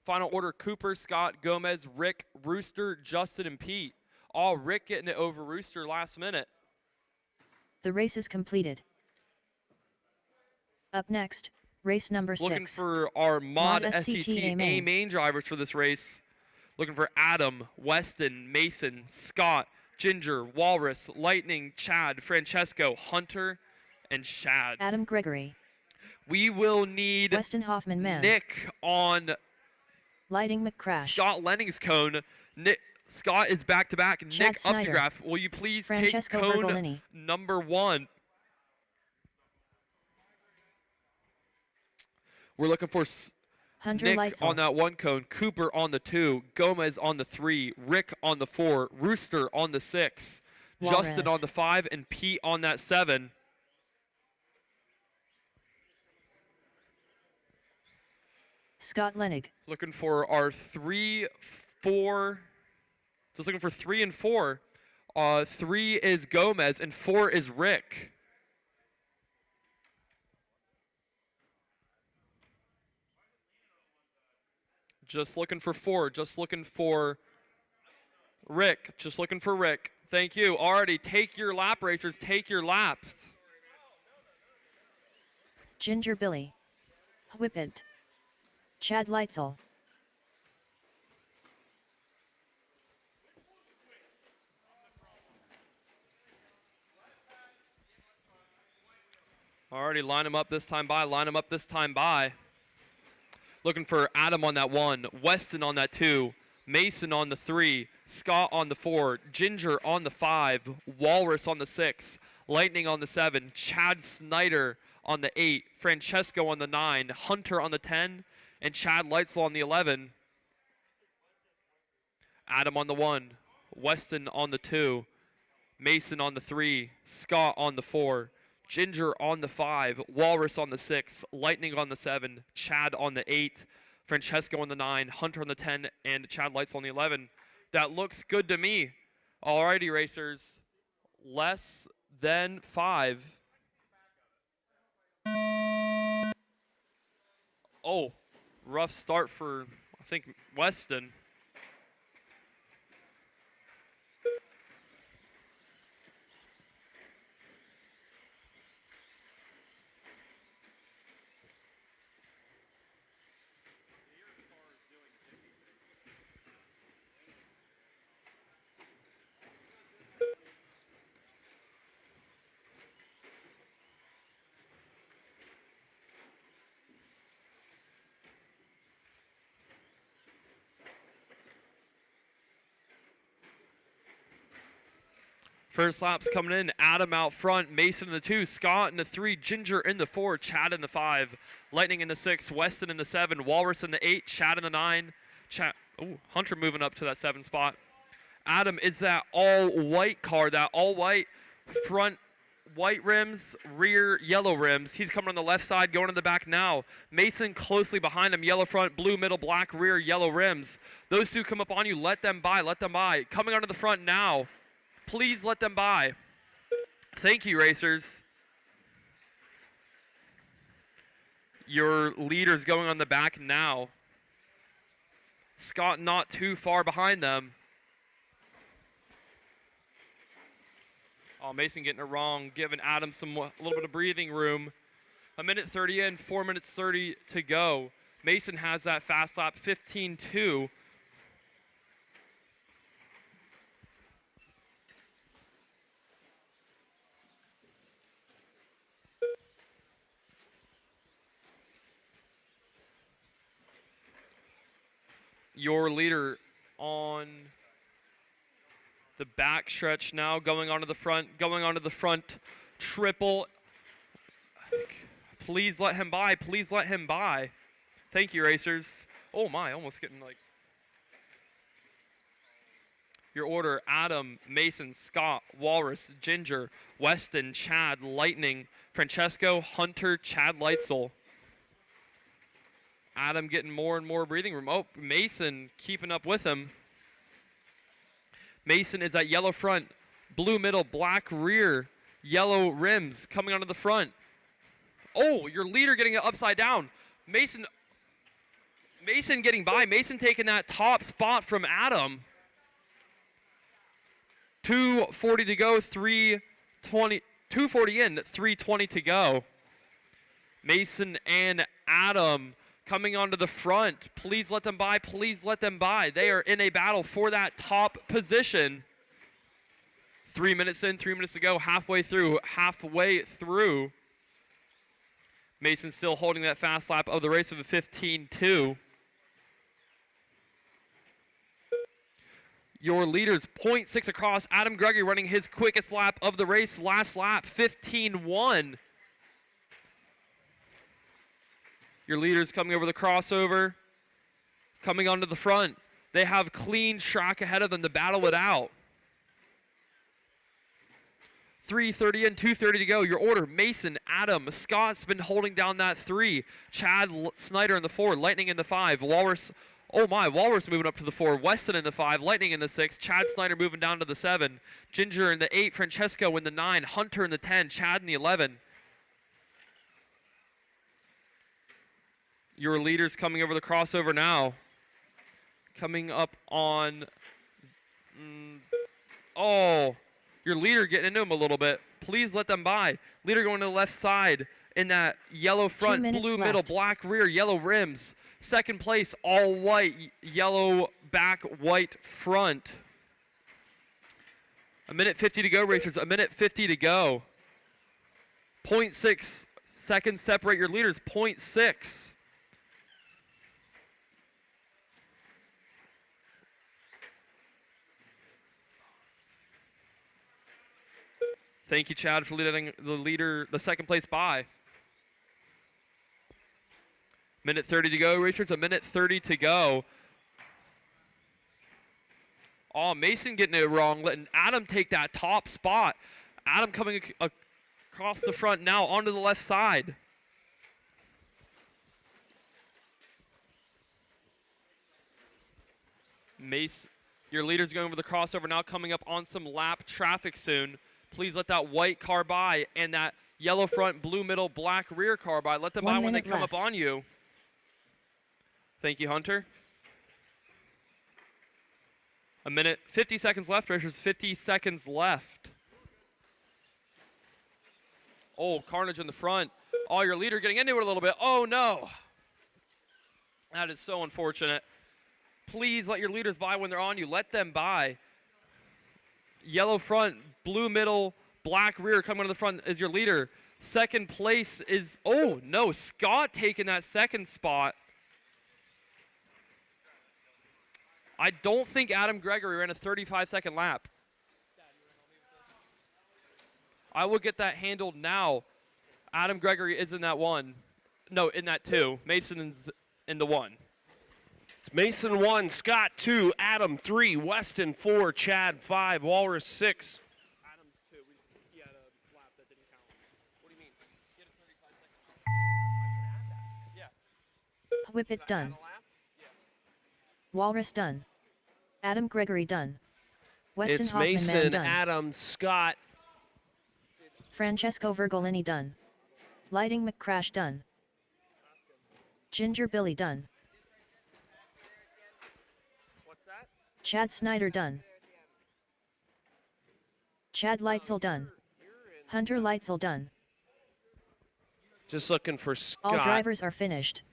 Final order: Cooper, Scott, Gomez, Rick, Rooster, Justin, and Pete. All Rick getting it over Rooster last minute.
The race is completed. Up next, race number 6.
Looking for our Mod SCT A main drivers for this race. Looking for Adam, Weston, Mason, Scott, Ginger, Walrus, Lightning, Chad, Francesco, Hunter, and Shad.
Adam Gregory.
We will need
Weston Hoffman man.
Nick on
Lighting McCrash.
Scott Lenning's cone. Scott is back-to-back. Nick
Snyder.
Updegraff, will you please
Francesco
take cone
Bergolini.
number 1? We're looking for
Hunter
Nick
Leitzel.
on that 1 cone, Cooper on the 2, Gomez on the 3, Rick on the 4, Rooster on the 6,
Walrus.
Justin on the 5, and Pete on that 7.
Scott Lenig.
Looking for our 3, 4. Just looking for 3 and 4. 3 is Gomez and 4 is Rick. Just looking for 4. Just looking for Rick, just looking for Rick. Thank you. Already, take your lap, racers. Take your laps.
Ginger Billy. Whippet. Chad Leitzel.
Already, line him up this time by. Line him up this time by. Looking for Adam on that 1. Weston on that 2. Mason on the 3. Scott on the 4. Ginger on the 5. Walrus on the 6. Lightning on the 7. Chad Snyder on the 8. Francesco on the 9. Hunter on the 10. And Chad Leitzel on the 11. Adam on the 1. Weston on the 2. Mason on the 3. Scott on the 4. Ginger on the 5. Walrus on the 6. Lightning on the 7. Chad on the 8. Francesco on the 9. Hunter on the 10. And Chad Leitzel on the 11. That looks good to me. Alrighty, racers. Less than 5. Oh, rough start for, I think, Weston. First lap's coming in. Adam out front. Mason in the 2. Scott in the 3. Ginger in the 4. Chad in the 5. Lightning in the 6. Weston in the 7. Walrus in the 8. Chad in the 9. Hunter moving up to that 7 spot. Adam is that all-white car. That all-white front white rims, rear yellow rims. He's coming on the left side, going in the back now. Mason closely behind him. Yellow front, blue middle, black rear, yellow rims. Those two come up on you. Let them by. Let them by. Coming onto the front now. Please let them by. Thank you, racers. Your leader's going on the back now. Scott not too far behind them. Oh, Mason getting it wrong, giving Adam a little bit of breathing room. 1:30 in, 4:30 to go. Mason has that fast lap, 15-2. Your leader on the back stretch now, going onto the front triple. Please let him by. Please let him by. Thank you, racers. Oh my, almost getting like. Your order: Adam, Mason, Scott, Walrus, Ginger, Weston, Chad, Lightning, Francesco, Hunter, Chad Leitzel. Adam getting more and more breathing room. Oh, Mason keeping up with him. Mason is at yellow front, blue middle, black rear, yellow rims coming onto the front. Oh, your leader getting it upside down. Mason getting by. Mason taking that top spot from Adam. 2:40 to go, 3:20, 2:40 in, 3:20 to go. Mason and Adam coming onto the front. Please let them by. Please let them by. They are in a battle for that top position. 3 minutes in, 3 minutes to go. Halfway through. Mason still holding that fast lap of the race of a 15-2. Your leaders 0.6 across. Adam Gregory running his quickest lap of the race. Last lap, 15-1. Your leaders coming over the crossover, coming onto the front. They have clean track ahead of them to battle it out. 3:30 in, 2:30 to go. Your order: Mason, Adam, Scott's been holding down that 3. Chad Snyder in the 4, Lightning in the 5. Walrus, oh my, Walrus moving up to the 4. Weston in the 5, Lightning in the 6. Chad Snyder moving down to the 7. Ginger in the 8, Francesco in the 9, Hunter in the 10, Chad in the 11. Your leaders coming over the crossover now. Coming up on Oh, your leader getting into him a little bit. Please let them by. Leader going to the left side in that yellow front, blue middle, black rear, yellow rims. Second place, all white, yellow back, white front. A minute 50 to go, racers. A minute 50 to go. 0.6 seconds separate your leaders. 0.6. Thank you, Chad, for letting the second place by. Minute 30 to go, racers. A minute 30 to go. Oh, Mason getting it wrong, letting Adam take that top spot. Adam coming across the front now onto the left side. Mason, your leader's going over the crossover now, coming up on some lap traffic soon. Please let that white car by and that yellow front, blue middle, black rear car by. Let them by when they come up on you. Thank you, Hunter. A minute, 50 seconds left, racers. 50 seconds left. Oh, carnage in the front. Oh, your leader getting into it a little bit. Oh, no. That is so unfortunate. Please let your leaders by when they're on you. Let them by. Yellow front, blue middle, black rear coming to the front is your leader. Second place is, oh, no, Scott taking that second spot. I don't think Adam Gregory ran a 35-second lap. I will get that handled now. Adam Gregory is in that one. No, in that two. Mason is in the one.
It's Mason 1, Scott 2, Adam 3, Weston 4, Chad 5, Walrus 6.
Adam's 2. He had a lap that didn't count. What do you mean? He had a 35-second lap. Yeah.
Whippet done. Walrus done. Adam Gregory done. Weston
It's
Hoffman
Mason,
man done.
Adam, Scott.
Francesco Virgolini done. Lighting McCrash done. Ginger Billy done.
What's that?
Chad Snyder done. Chad Leitzel done. Hunter Leitzel done.
Just looking for Scott.
All drivers are finished.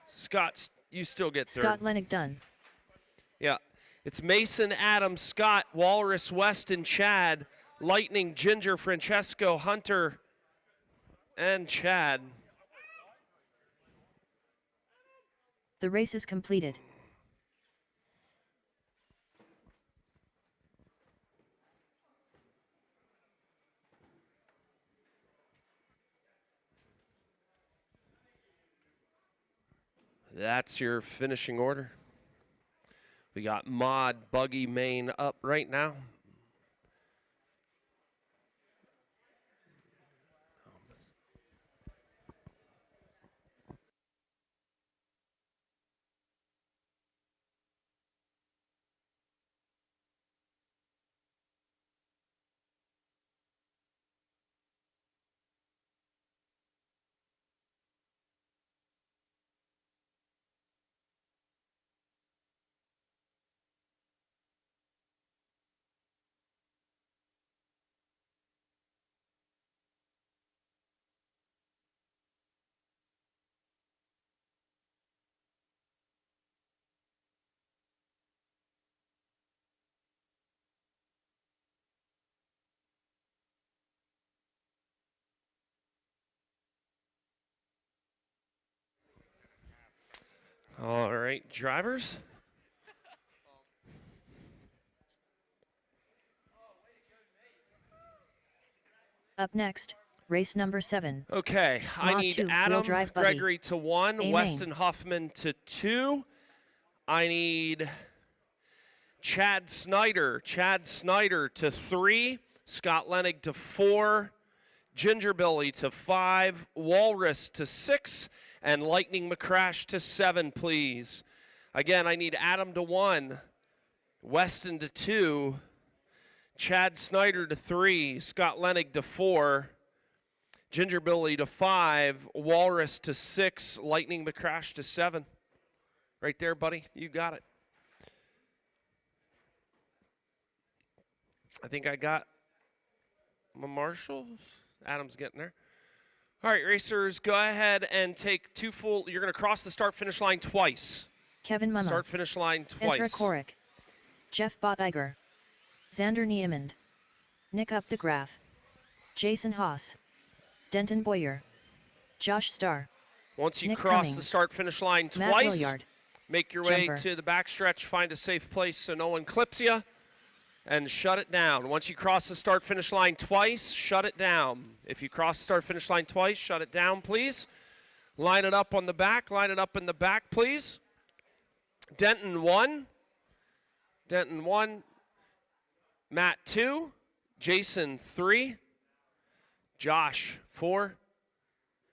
Scott, you still get third.
Scott Lennick done.
Yeah. It's Mason, Adam, Scott, Walrus, Weston, Chad, Lightning, Ginger, Francesco, Hunter, and Chad.
The race is completed.
That's your finishing order. We got Mod, Buggy, Main up right now. All right, drivers.
Up next, race number 7.
Okay, I
Mod
need
2,
Adam
wheel drive buggy.
Gregory to 1,
A
Weston
main.
Huffman to 2. I need Chad Snyder to 3, Scott Lenig to 4, Ginger Billy to 5, Walrus to 6, and Lightning McCrash to 7, please. Again, I need Adam to 1, Weston to 2, Chad Snyder to 3, Scott Lenig to 4, Ginger Billy to 5, Walrus to 6, Lightning McCrash to 7. Right there, buddy. You got it. I think I got my marshals. Adam's getting there. All right, racers, go ahead and take 2 full. You're going to cross the start-finish line twice.
Kevin Mumma.
Start-finish line twice.
Ezra Korik. Jeff Bottiger. Xander Niemand. Nick Updegraff. Jason Haas. Denton Boyer. Josh Starr.
Once you
Nick
cross
Cummings.
the start-finish line
Matt
twice,
Williard.
make your way
Jumper.
to the backstretch, find a safe place so no one clips you, and shut it down. Once you cross the start-finish line twice, shut it down. If you cross the start-finish line twice, shut it down, please. Line it up on the back. Line it up in the back, please. Denton 1. Denton 1. Matt 2. Jason 3. Josh 4.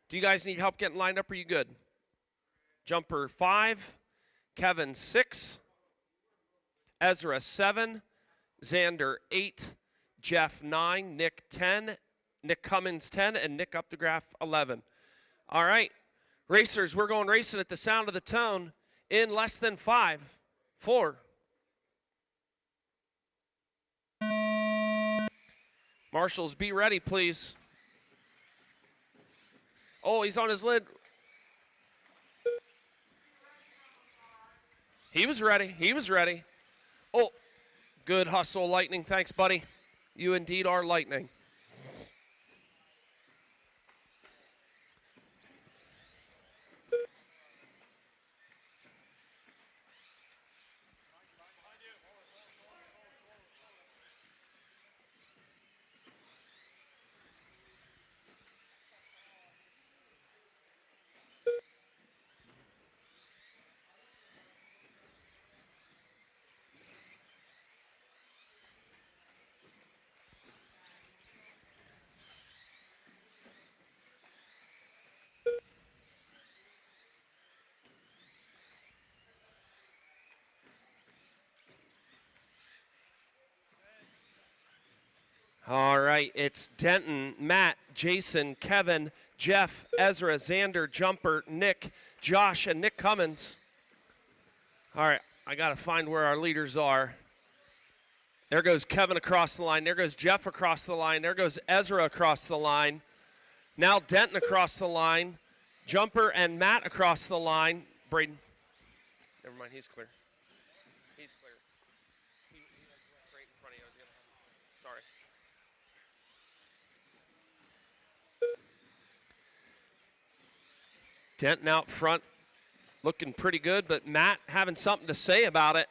Do you guys need help getting lined up? Or are you good? Jumper 5. Kevin 6. Ezra 7. Xander 8. Jeff 9. Nick 10. Nick Cummins 10. And Nick Updegraff 11. All right. Racers, we're going racing at the sound of the tone in less than 5, 4. Marshals, be ready, please. Oh, he's on his lid. He was ready. He was ready. Oh, good hustle, Lightning. Thanks, buddy. You indeed are Lightning. All right, it's Denton, Matt, Jason, Kevin, Jeff, Ezra, Xander, Jumper, Nick, Josh, and Nick Cummins. All right, I got to find where our leaders are. There goes Kevin across the line. There goes Jeff across the line. There goes Ezra across the line. Now Denton across the line. Jumper and Matt across the line. Braden. Never mind, he's clear. He's clear. He was right in front of you. Sorry. Denton out front, looking pretty good, but Matt having something to say about it.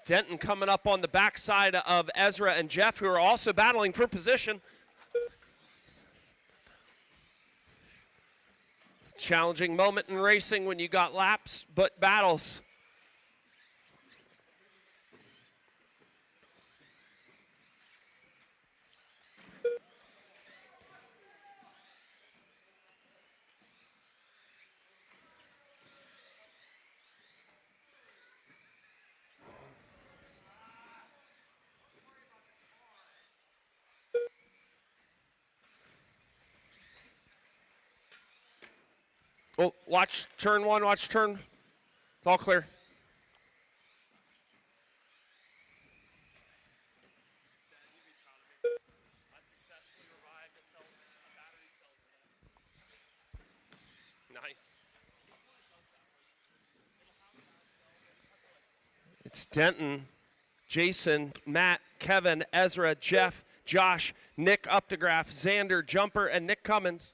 Denton coming up on the backside of Ezra and Jeff, who are also battling for position. Challenging moment in racing when you got laps, but battles. Oh, watch turn 1, watch turn. It's all clear. Nice. It's Denton, Jason, Matt, Kevin, Ezra, Jeff, Josh, Nick Updegraff, Xander, Jumper, and Nick Cummins.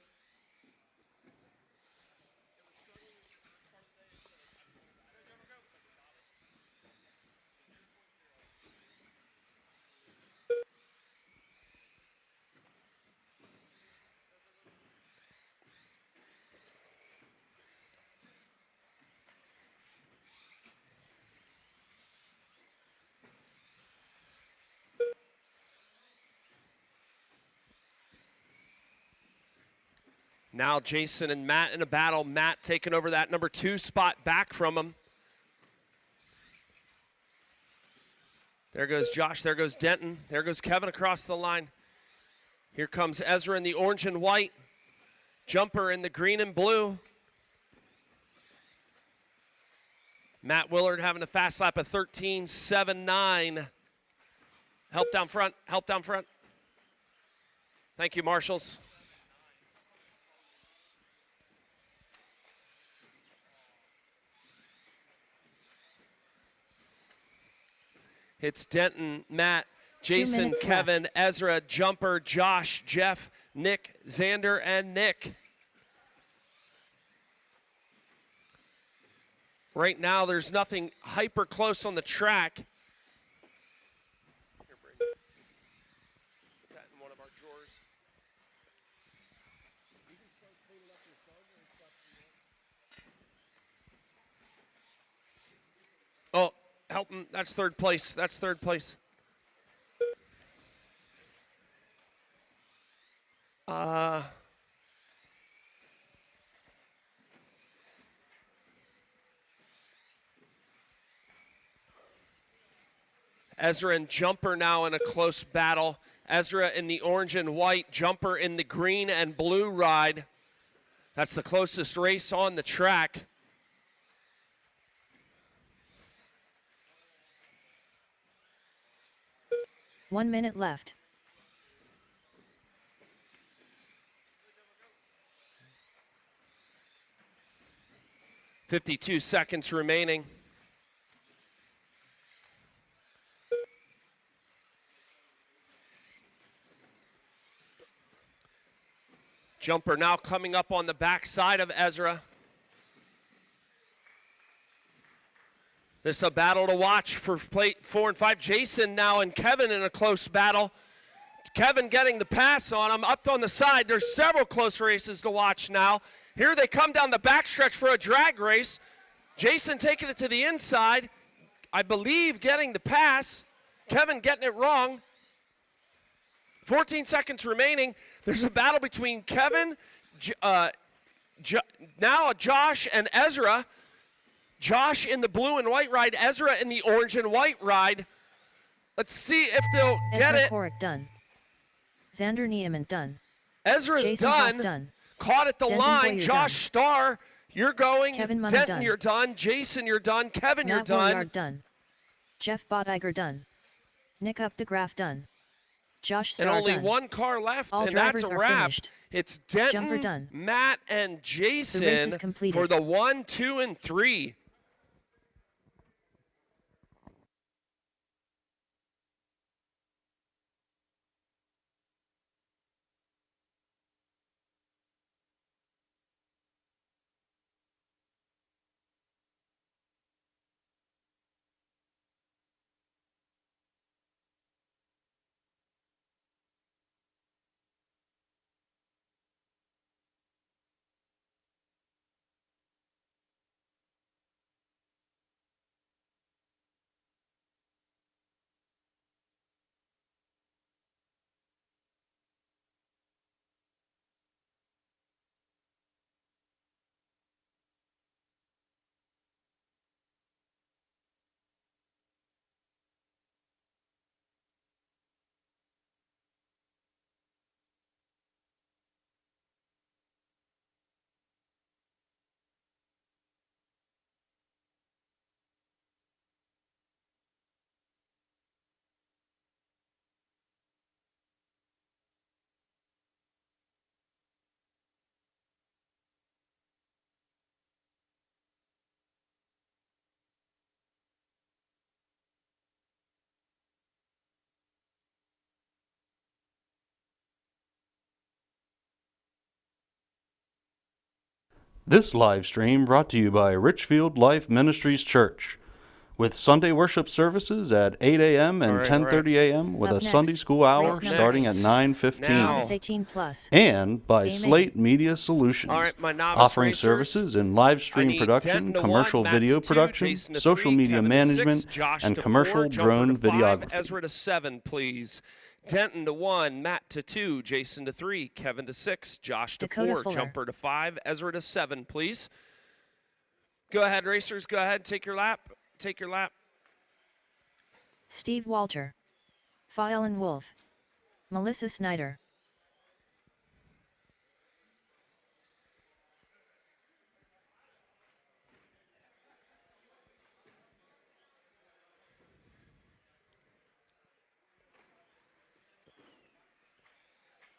Now Jason and Matt in a battle. Matt taking over that number 2 spot back from him. There goes Josh. There goes Denton. There goes Kevin across the line. Here comes Ezra in the orange and white. Jumper in the green and blue. Matt Willard having a fast lap of 13.79. Help down front, help down front. Thank you, marshals. It's Denton, Matt, Jason, Kevin,
left.
Ezra, Jumper, Josh, Jeff, Nick, Xander, and Nick. Right now, there's nothing hyper close on the track. Here, Brady. Put that in one of our drawers. Oh, help him. That's third place. That's third place. Ezra and Jumper now in a close battle. Ezra in the orange and white, Jumper in the green and blue ride. That's the closest race on the track.
One minute left.
.52 seconds remaining. Jumper now coming up on the backside of Ezra. This is a battle to watch for plate 4 and 5. Jason now and Kevin in a close battle. Kevin getting the pass on him up on the side. There's several close races to watch now. Here they come down the backstretch for a drag race. Jason taking it to the inside. I believe getting the pass. Kevin getting it wrong. 14 seconds remaining. There's a battle between Kevin, now Josh and Ezra. Josh in the blue and white ride, Ezra in the orange and white ride. Let's see if they'll get
Ezra
it.
Korek done. Xander Niemann done.
Ezra's
Jason Haas
done. Caught at the
Denton
line.
Boyer
Josh Starr, you're going.
Kevin Munna
Denton,
done.
you're done. Jason, you're done. Kevin,
Matt
you're done.
Willard done. Jeff Bottiger done. Nick Updegraff done. Josh Starr
And only
done.
one car left,
All
and that's
drivers
a
are
wrap.
finished.
It's
Jumper
Denton,
done.
Matt, and
The race
Jason
is completed.
for the 1, 2, and 3.
This live stream brought to you by Richfield Life Ministries Church, with Sunday worship services at 8 a.m. and
All right,
10:30 a.m. with
Up
a
next,
Sunday school hour
race number
starting at
Next.
9:15.
Now.
Novice 18 plus.
And by
Amen.
Slate Media Solutions,
All right, my novice
offering
racers.
services in live
I
stream
need
production,
Denton to
commercial
1, Matt
video
to 2,
production,
Jason to
social
3,
media
Kevin to
management,
6, Josh
and
to
commercial
4, Jumper
drone
to 5,
videography.
Ezra to 7, please. Denton to 1, Matt to 2, Jason to 3, Kevin to 6, Josh to
Dakota
4,
Fuller.
Jumper to 5, Ezra to 7, please. Go ahead, racers. Go ahead. Take your lap. Take your lap.
Steve Walter. File and Wolf. Melissa Snyder.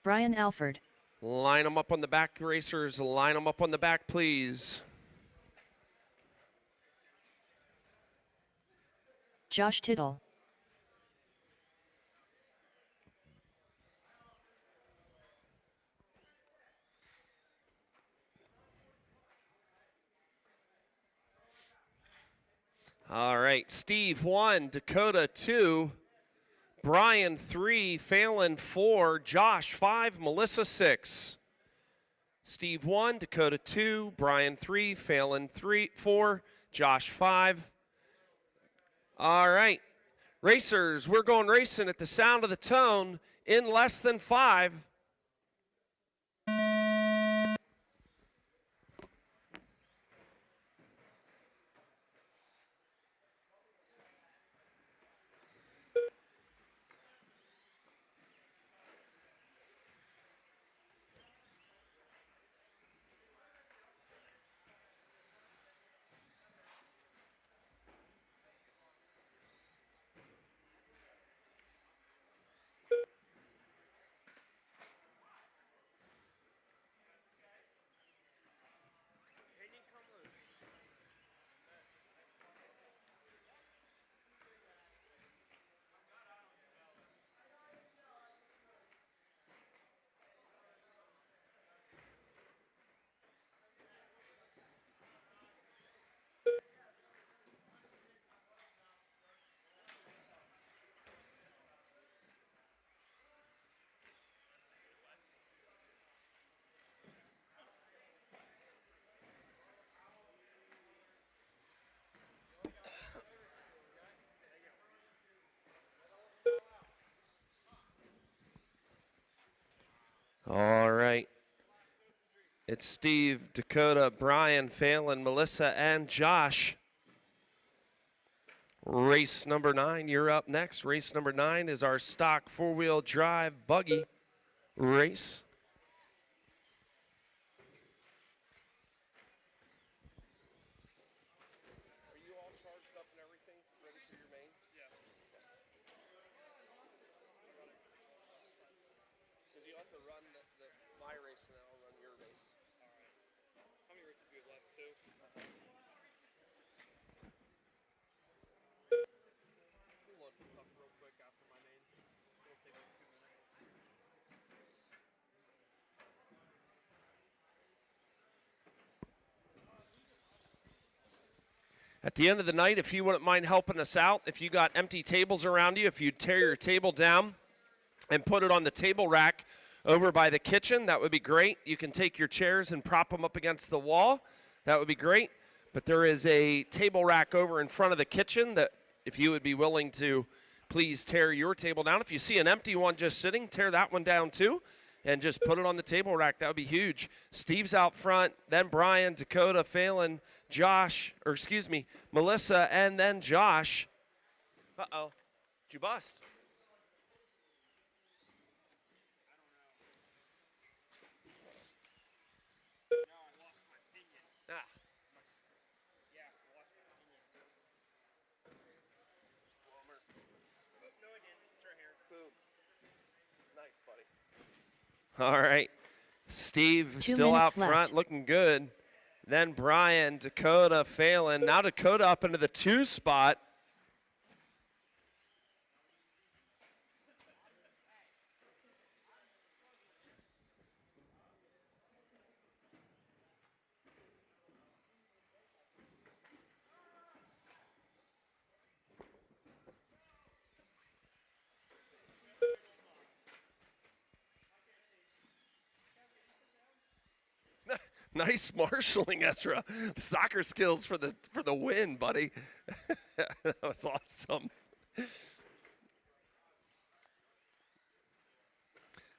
Brian Alford.
Line them up on the back, racers. Line them up on the back, please.
Josh Tittle.
All right, Steve 1, Dakota 2, Brian 3, Phelan 4, Josh 5, Melissa 6. Steve 1, Dakota 2, Brian 3, Phelan 4, Josh 5. All right, racers, we're going racing at the sound of the tone in less than 5. All right. It's Steve, Dakota, Brian, Phelan, Melissa, and Josh. Race number 9, you're up next. Race number 9 is our stock four-wheel drive buggy race. Are you all charged up and everything, ready for your main? Yeah. Because you have to run my race and then I'll run your race.
All right. How many races do we have left? 2?
We'll load this up real quick after my main.
It'll take like 2 minutes.
At the end of the night, if you wouldn't mind helping us out, if you got empty tables around you, if you tear your table down and put it on the table rack over by the kitchen, that would be great. You can take your chairs and prop them up against the wall. That would be great. But there is a table rack over in front of the kitchen that if you would be willing to please tear your table down. If you see an empty one just sitting, tear that one down too and just put it on the table rack. That would be huge. Steve's out front, then Brian, Dakota, Phelan, Josh, or excuse me, Melissa, and then Josh. Uh-oh. Did you bust? Ah. Boom. Nice, buddy. All right. Steve
2
still out
minutes
front,
left.
looking good. Then Brian, Dakota, Phelan. Now Dakota up into the 2 spot. Nice marshaling, Ezra. Soccer skills for the win, buddy. That was awesome.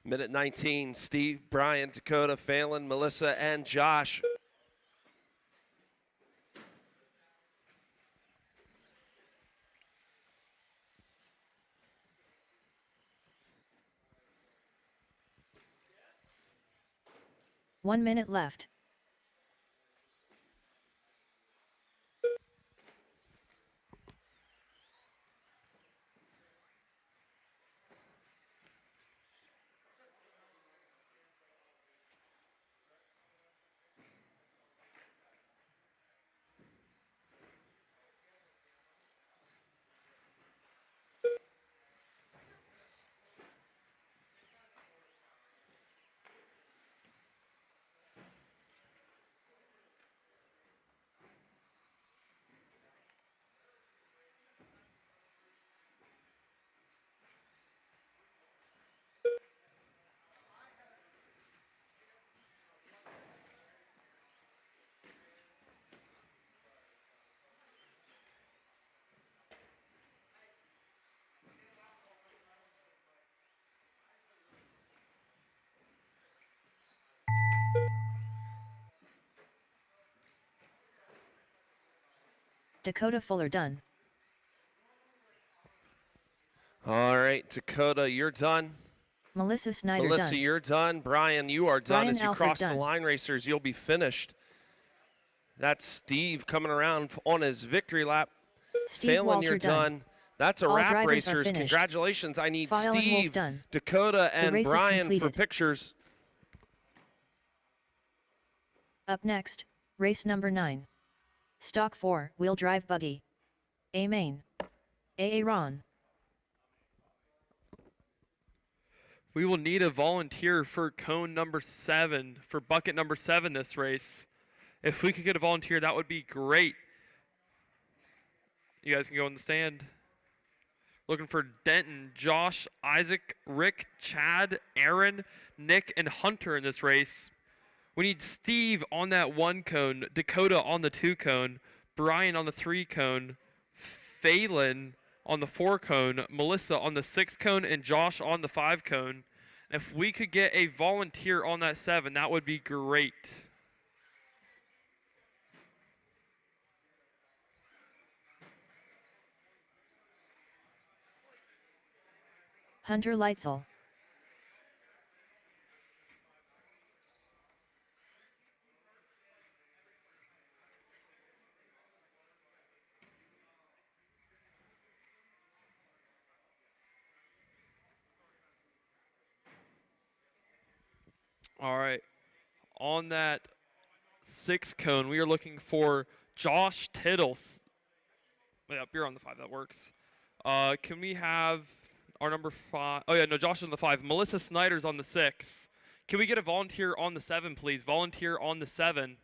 Minute 19, Steve, Brian, Dakota, Phelan, Melissa, and Josh.
One minute left. Dakota Fuller done.
All right, Dakota, you're done.
Melissa Snyder
Melissa,
done.
you're done. Brian, you are done.
Brian
As you
Alford
cross the
done.
line, racers, you'll be finished. That's Steve coming around on his victory lap.
Steve
Phelan,
Walter
you're done. That's a
All
wrap,
drivers are
racers.
finished.
Congratulations. I need
File and Wolf
Steve,
done.
Dakota,
The
and
race is
Brian for
completed.
pictures.
Up next, race number 9. Stock 4, wheel drive buggy. A main. AA Ron.
We will need a volunteer for cone number 7, for bucket number 7 this race. If we could get a volunteer, that would be great. You guys can go in the stand. Looking for Denton, Josh, Isaac, Rick, Chad, Aaron, Nick, and Hunter in this race. We need Steve on that 1 cone, Dakota on the 2 cone, Brian on the 3 cone, Phelan on the 4 cone, Melissa on the 6 cone, and Josh on the 5 cone. If we could get a volunteer on that 7, that would be great.
Hunter Leitzel.
All right. On that 6 cone, we are looking for Josh Tittles. Yep, you're on the 5. That works. Can we have our number 5? Oh, yeah, no, Josh is on the 5. Melissa Snyder's on the 6. Can we get a volunteer on the 7, please? Volunteer on the 7.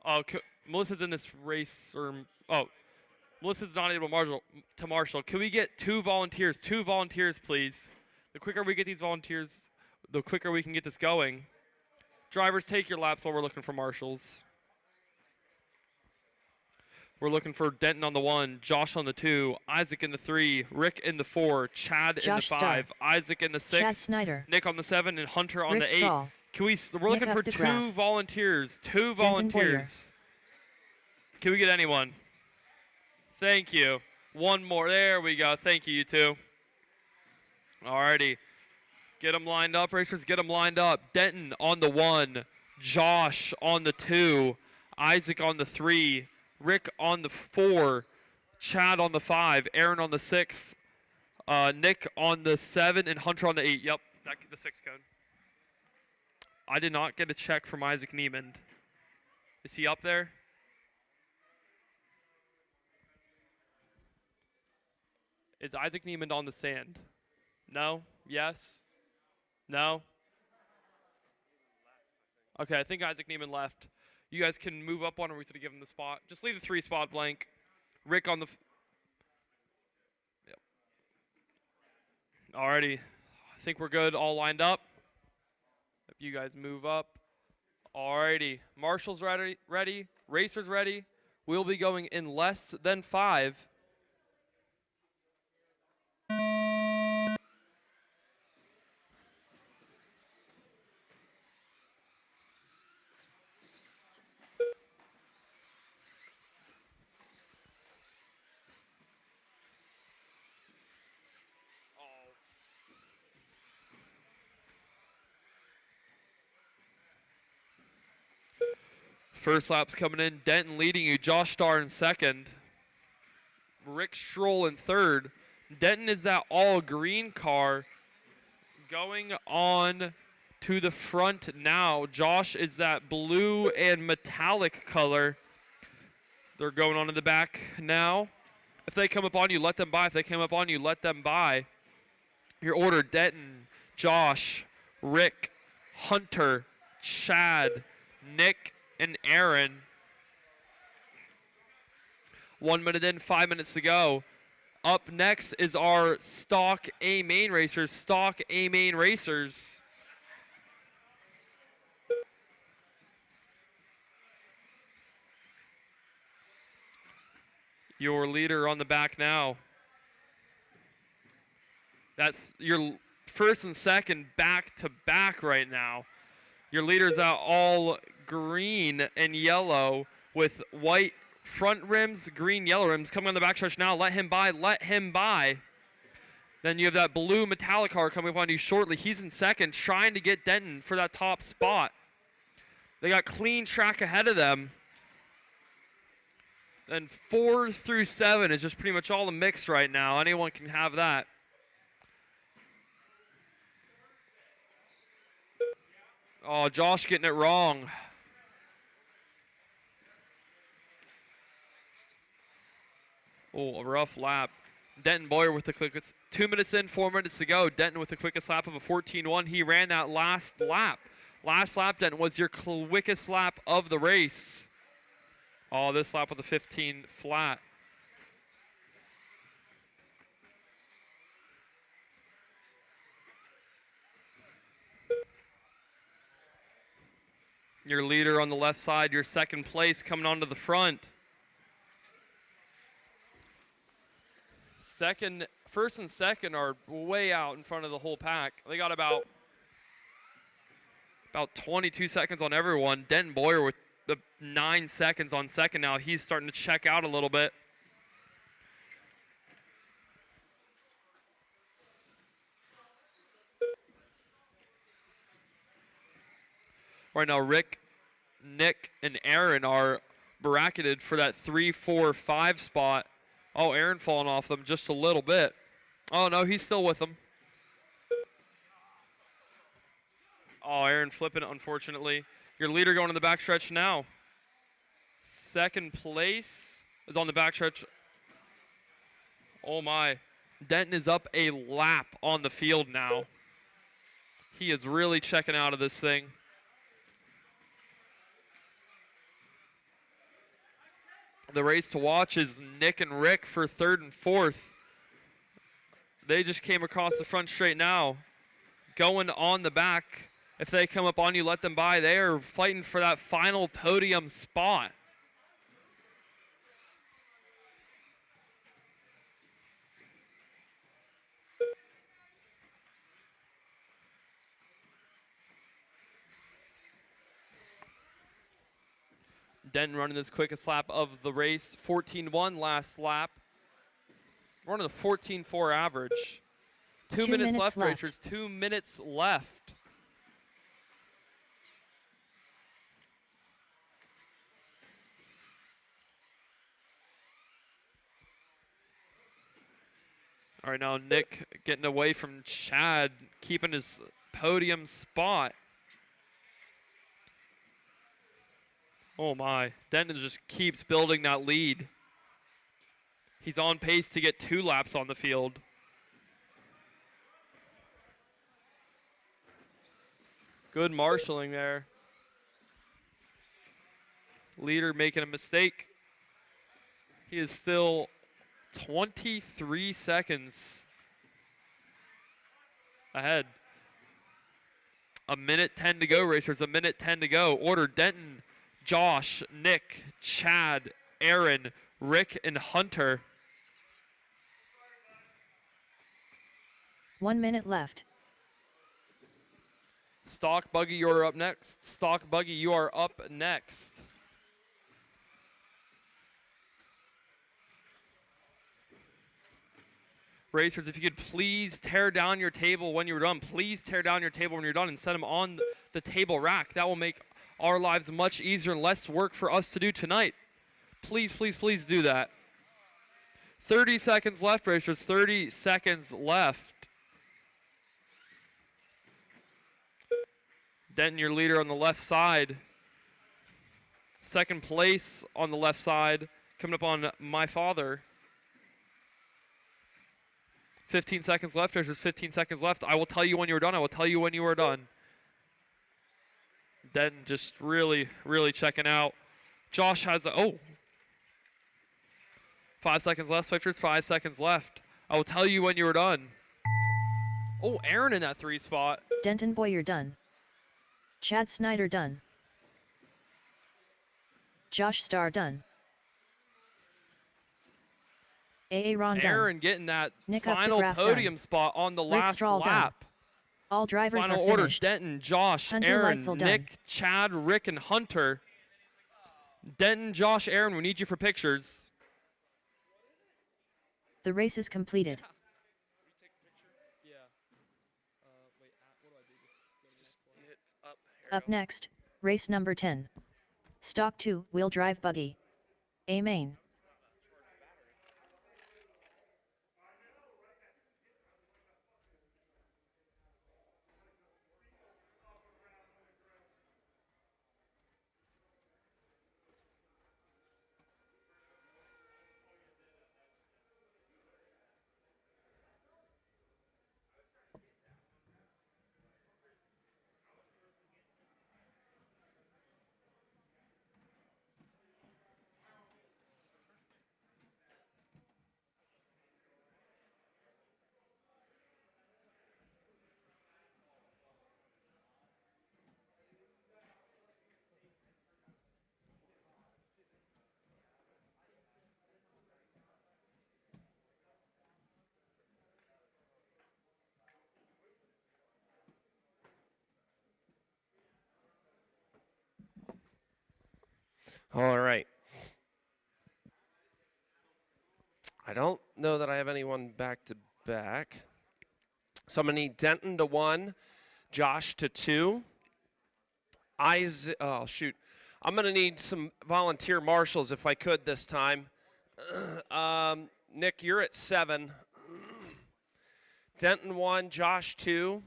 Oh, Melissa's in this race. Melissa's not able to marshal. Can we get 2 volunteers? 2 volunteers, please. The quicker we get these volunteers, the quicker we can get this going. Drivers, take your laps while we're looking for marshals. We're looking for Denton on the 1, Josh on the 2, Isaac in the 3, Rick in the 4, Chad in the 5, Isaac in the 6,
Chad Snyder.
Nick on the 7, and Hunter on
Rick
the 8.
Strahl.
We're looking for 2 volunteers. 2 volunteers. Can we get anyone? Thank you. One more. There we go. Thank you, you 2. Alrighty. Get them lined up, racers. Get them lined up. Denton on the 1, Josh on the 2, Isaac on the 3, Rick on the 4, Chad on the 5, Aaron on the 6, Nick on the 7, and Hunter on the 8. Yep, the 6 code. I did not get a check from Isaac Niemand. Is he up there? Is Isaac Niemand on the stand? No? Yes? No? Okay, I think Isaac Niemand left. You guys can move up on him. We to give him the spot. Just leave the 3 spot blank. Rick on the... Yep. Alrighty. I think we're good. All lined up. If you guys move up. Alrighty. Marshall's ready. Racers ready. We'll be going in less than 5. First lap's coming in. Denton leading you. Josh Starr in 2nd. Rick Schroll in 3rd. Denton is that all green car going on to the front now. Josh is that blue and metallic color. They're going on to the back now. If they come up on you, let them by. If they come up on you, let them by. Your order: Denton, Josh, Rick, Hunter, Chad, Nick, and Aaron. 1 minute in, 5 minutes to go. Up next is our Stock A main racers. Stock A main racers. Your leader on the back now. That's your first and second back to back right now. Your leaders are all green and yellow with white front rims, green, yellow rims. Coming on the backstretch now. Let him by. Let him by. Then you have that blue metallic car coming up on you shortly. He's in second, trying to get Denton for that top spot. They got clean track ahead of them. And 4 through 7 is just pretty much all the mix right now. Anyone can have that. Oh, Josh getting it wrong. Oh, a rough lap. Denton Boyer with the quickest. 2 minutes in, 4 minutes to go. Denton with the quickest lap of a 14-1. He ran that last lap. Last lap, Denton, was your quickest lap of the race. Oh, this lap with a 15 flat. Your leader on the left side, your second place coming onto the front. First and second are way out in front of the whole pack. They got about 22 seconds on everyone. Denton Boyer with the 9 seconds on second now. He's starting to check out a little bit. Right now, Rick, Nick, and Aaron are bracketed for that 3, 4, 5 spot. Oh, Aaron falling off them just a little bit. Oh, no, he's still with them. Oh, Aaron flipping it, unfortunately. Your leader going in the backstretch now. Second place is on the backstretch. Oh, my. Denton is up a lap on the field now. He is really checking out of this thing. The race to watch is Nick and Rick for third and fourth. They just came across the front straight now. Going on the back. If they come up on you, let them by. They are fighting for that final podium spot. Denton running his quickest lap of the race. 14-1 last lap. Running a 14-4 average. 2 minutes left, racers. 2 minutes left. All right, now Nick getting away from Chad, keeping his podium spot. Oh my, Denton just keeps building that lead. He's on pace to get 2 laps on the field. Good marshaling there. Leader making a mistake. He is still 23 seconds ahead. 1:10 to go, racers. 1:10 to go. Order Denton, Josh, Nick, Chad, Aaron, Rick, and Hunter.
1 minute left.
Stock Buggy, you're up next. Stock Buggy, you are up next. Racers, if you could please tear down your table when you're done. Please tear down your table when you're done and set them on the table rack. That will make our lives much easier and less work for us to do tonight. Please, please, please do that. 30 seconds left, racers. 30 seconds left. Denton, your leader on the left side. Second place on the left side. Coming up on my father. 15 seconds left. There's just 15 seconds left. I will tell you when you are done. I will tell you when you are done. Denton just really, really checking out. Josh has a, 5 seconds left, Swifters. 5 seconds left. I will tell you when you are done. Oh, Aaron in that 3 spot.
Denton Boyer done. Chad Snyder done. Josh Starr done. A.A. Ron done.
Aaron getting that
Nick
final podium spot on the last lap.
Done. All drivers
final
are
order,
finished.
Denton, Josh,
Hunter
Aaron,
Leitzel
Nick,
done.
Chad, Rick, and Hunter. Denton, Josh, Aaron, we need you for pictures.
The race is completed. Up next, race number 10. Stock 2 wheel drive buggy. A main.
All right. I don't know that I have anyone back to back. So I'm going to need Denton to 1, Josh to 2. Oh, shoot. I'm going to need some volunteer marshals if I could this time. Nick, you're at 7. Denton 1, Josh 2,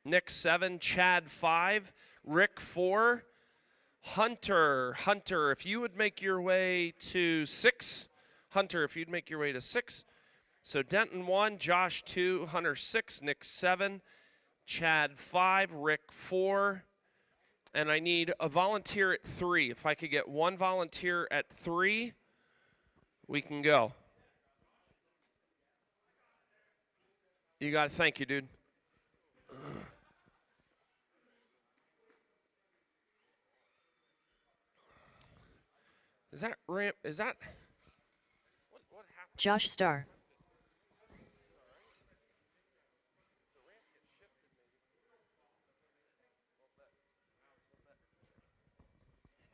Nick 7, Chad 5, Rick 4, Hunter, if you would make your way to 6. Hunter, if you'd make your way to 6. So Denton 1, Josh 2, Hunter 6, Nick 7, Chad 5, Rick 4. And I need a volunteer at 3. If I could get one volunteer at 3, we can go. You got it. Thank you, dude. Is that ramp? Is that? What happened?
Josh Star.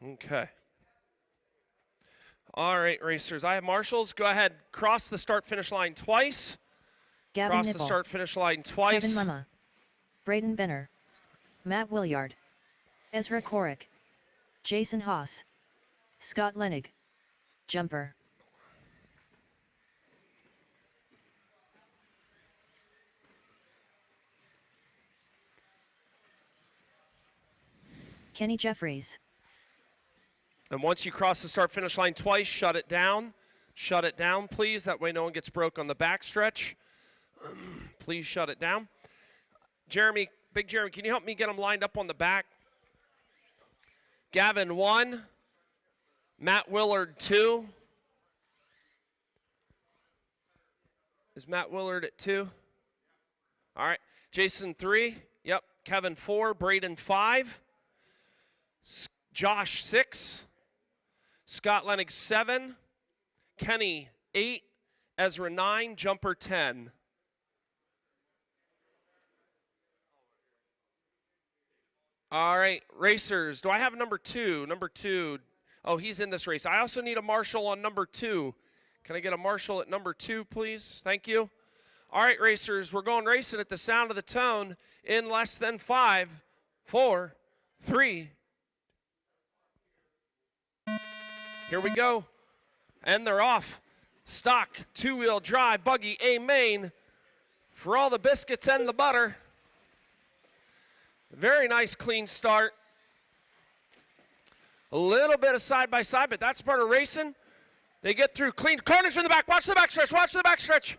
Okay. All right, racers. I have marshals. Go ahead. Cross the start-finish line twice.
Gavin
Cross
Nipple.
the start-finish line twice.
Kevin Mumma. Braden Benner. Matt Williard. Ezra Korick. Jason Haas. Scott Lenig. Jumper. Kenny Jeffries.
And once you cross the start-finish line twice, shut it down. Shut it down, please. That way no one gets broke on the backstretch. Please shut it down. Jeremy, Big Jeremy, can you help me get them lined up on the back? Gavin 1. Matt Willard 2. Is Matt Willard at 2? All right. Jason 3. Yep. Kevin 4. Braden 5. Josh 6. Scott Lenig 7. Kenny 8. Ezra 9. Jumper 10. All right, racers. Do I have number 2? Number 2. Oh, he's in this race. I also need a marshal on number 2. Can I get a marshal at number 2, please? Thank you. All right, racers. We're going racing at the sound of the tone in less than 5, 4, 3. Here we go. And they're off. Stock, 2-wheel drive, buggy, A main for all the biscuits and the butter. Very nice, clean start. A little bit of side-by-side, but that's part of racing. They get through clean. Corners in the back. Watch the backstretch. Watch the backstretch.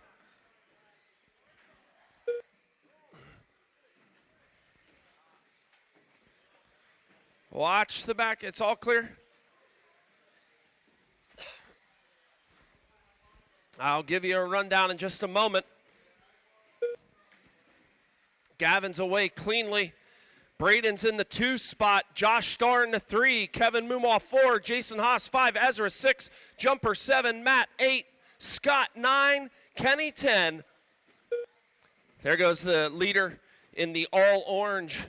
Watch the back. It's all clear. I'll give you a rundown in just a moment. Gavin's away cleanly. Braden's in the 2 spot. Josh Starr in the 3. Kevin Mumaw 4. Jason Haas 5. Ezra 6. Jumper 7. Matt 8. Scott 9. Kenny 10. There goes the leader in the all orange.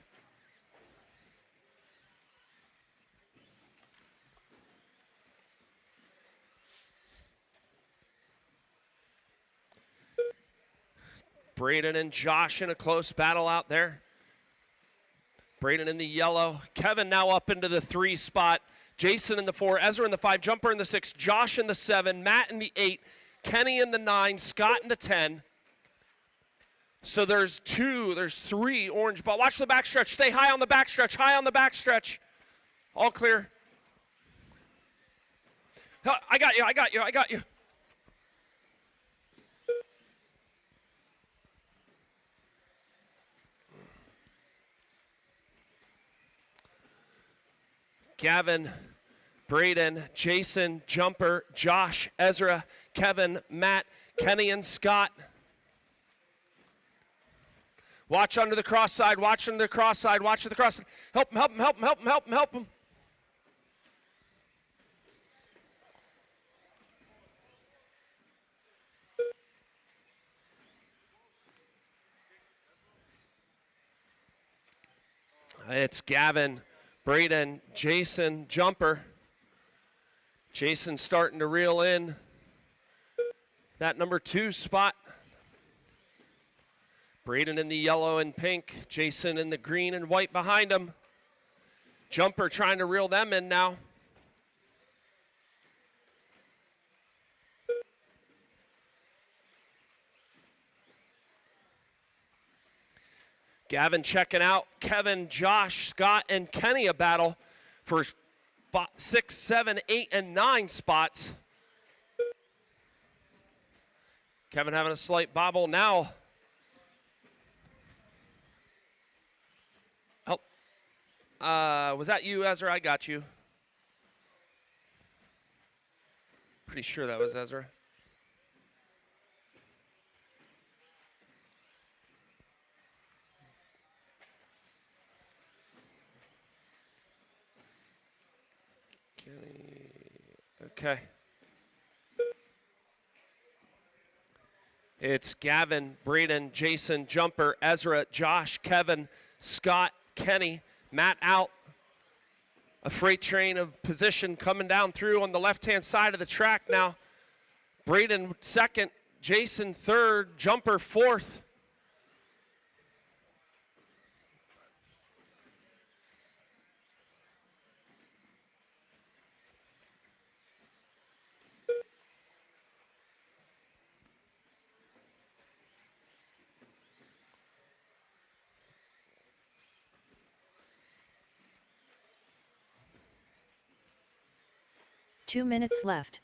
Braden and Josh in a close battle out there. Braden in the yellow. Kevin now up into the 3 spot. Jason in the 4, Ezra in the 5, Jumper in the 6, Josh in the 7, Matt in the 8, Kenny in the 9, Scott in the 10. So there's 3 orange ball. Watch the backstretch. Stay high on the backstretch. High on the backstretch. All clear. I got you. I got you. I got you. Gavin, Braden, Jason, Jumper, Josh, Ezra, Kevin, Matt, Kenny, and Scott. Watch under the cross side, watch under the cross side, watch the cross side. Help him, help him, help him, help him, help him, help him. It's Gavin, Braden, Jason, Jumper. Jason starting to reel in that number 2 spot. Braden in the yellow and pink. Jason in the green and white behind him. Jumper trying to reel them in now. Gavin checking out. Kevin, Josh, Scott, and Kenny a battle for 6, 7, 8, and 9 spots. Kevin having a slight bobble now. Oh, was that you, Ezra? I got you. Pretty sure that was Ezra. Okay. It's Gavin, Braden, Jason, Jumper, Ezra, Josh, Kevin, Scott, Kenny, Matt out. A freight train of position coming down through on the left-hand side of the track now. Braden second, Jason third, Jumper fourth.
Two minutes left.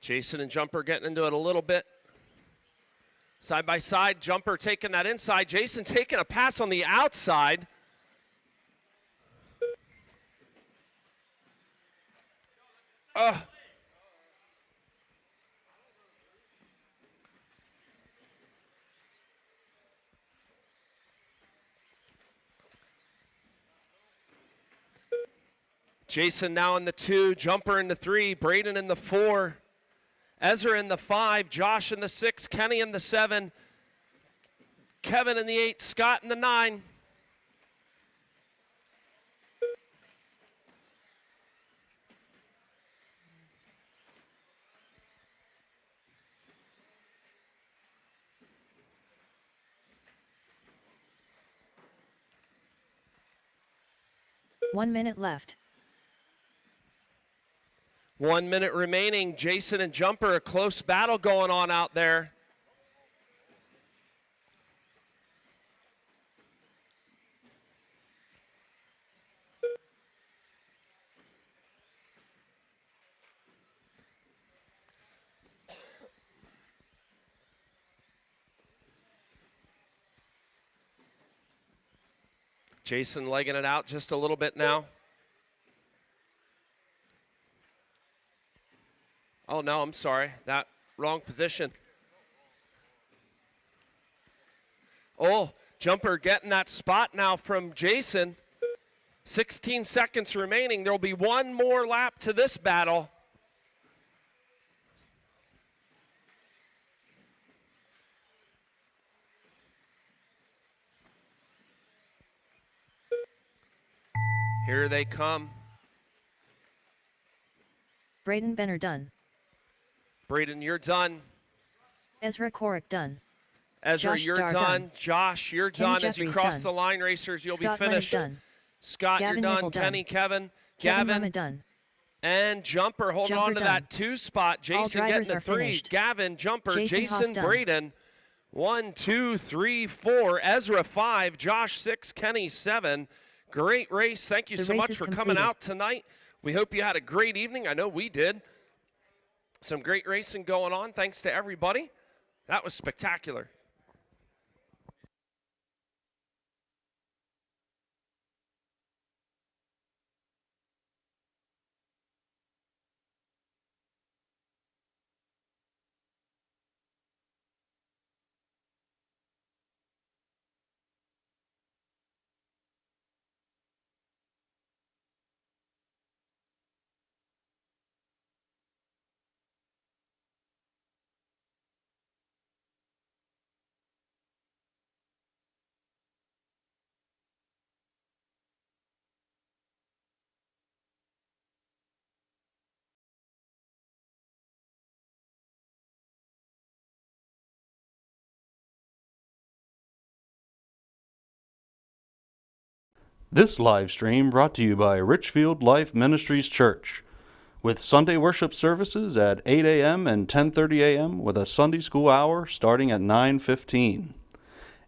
Jason and Jumper getting into it a little bit. Side by side, Jumper taking that inside. Jason taking a pass on the outside. Jason now in the 2, Jumper in the 3, Braden in the 4, Ezra in the 5, Josh in the 6, Kenny in the 7, Kevin in the 8, Scott in the 9.
One minute left.
1 minute remaining. Jason and Jumper, a close battle going on out there. Jason legging it out just a little bit now. Oh, no, I'm sorry. That wrong position. Oh, Jumper getting that spot now from Jason. 16 seconds remaining. There will be one more lap to this battle. Here they come.
Braden Benner done.
Braden, you're done.
Ezra Korrick done.
Ezra,
Josh
you're
Starr
done.
done.
Josh, you're
Kenny
done. As you
Jeffries
cross
done.
the line, racers, you'll
Scott
be
Lennon
finished.
done.
Scott,
Gavin
you're done.
Nipple done.
Kenny, Kevin,
Kevin
Gavin,
Mama done.
and Jumper holding
Jumper
on to
done.
that 2 spot. Jason
drivers
getting
are
the 3.
finished.
Gavin, Jumper,
Jason Haas
Jason
done.
Braden. 1, 2, 3, 4. Ezra 5. Josh 6. Kenny 7. Great race. Thank you
The
so
race
much
is
for coming
completed.
out tonight. We hope you had a great evening. I know we did. Some great racing going on. Thanks to everybody. That was spectacular.
This live stream brought to you by Richfield Life Ministries Church, with Sunday worship services at 8 a.m. and 10:30 a.m. with a Sunday school hour starting at 9:15.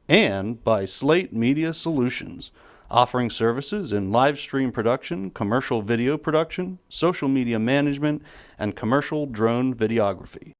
And by Slate Media Solutions, offering services in live stream production, commercial video production, social media management, and commercial drone videography.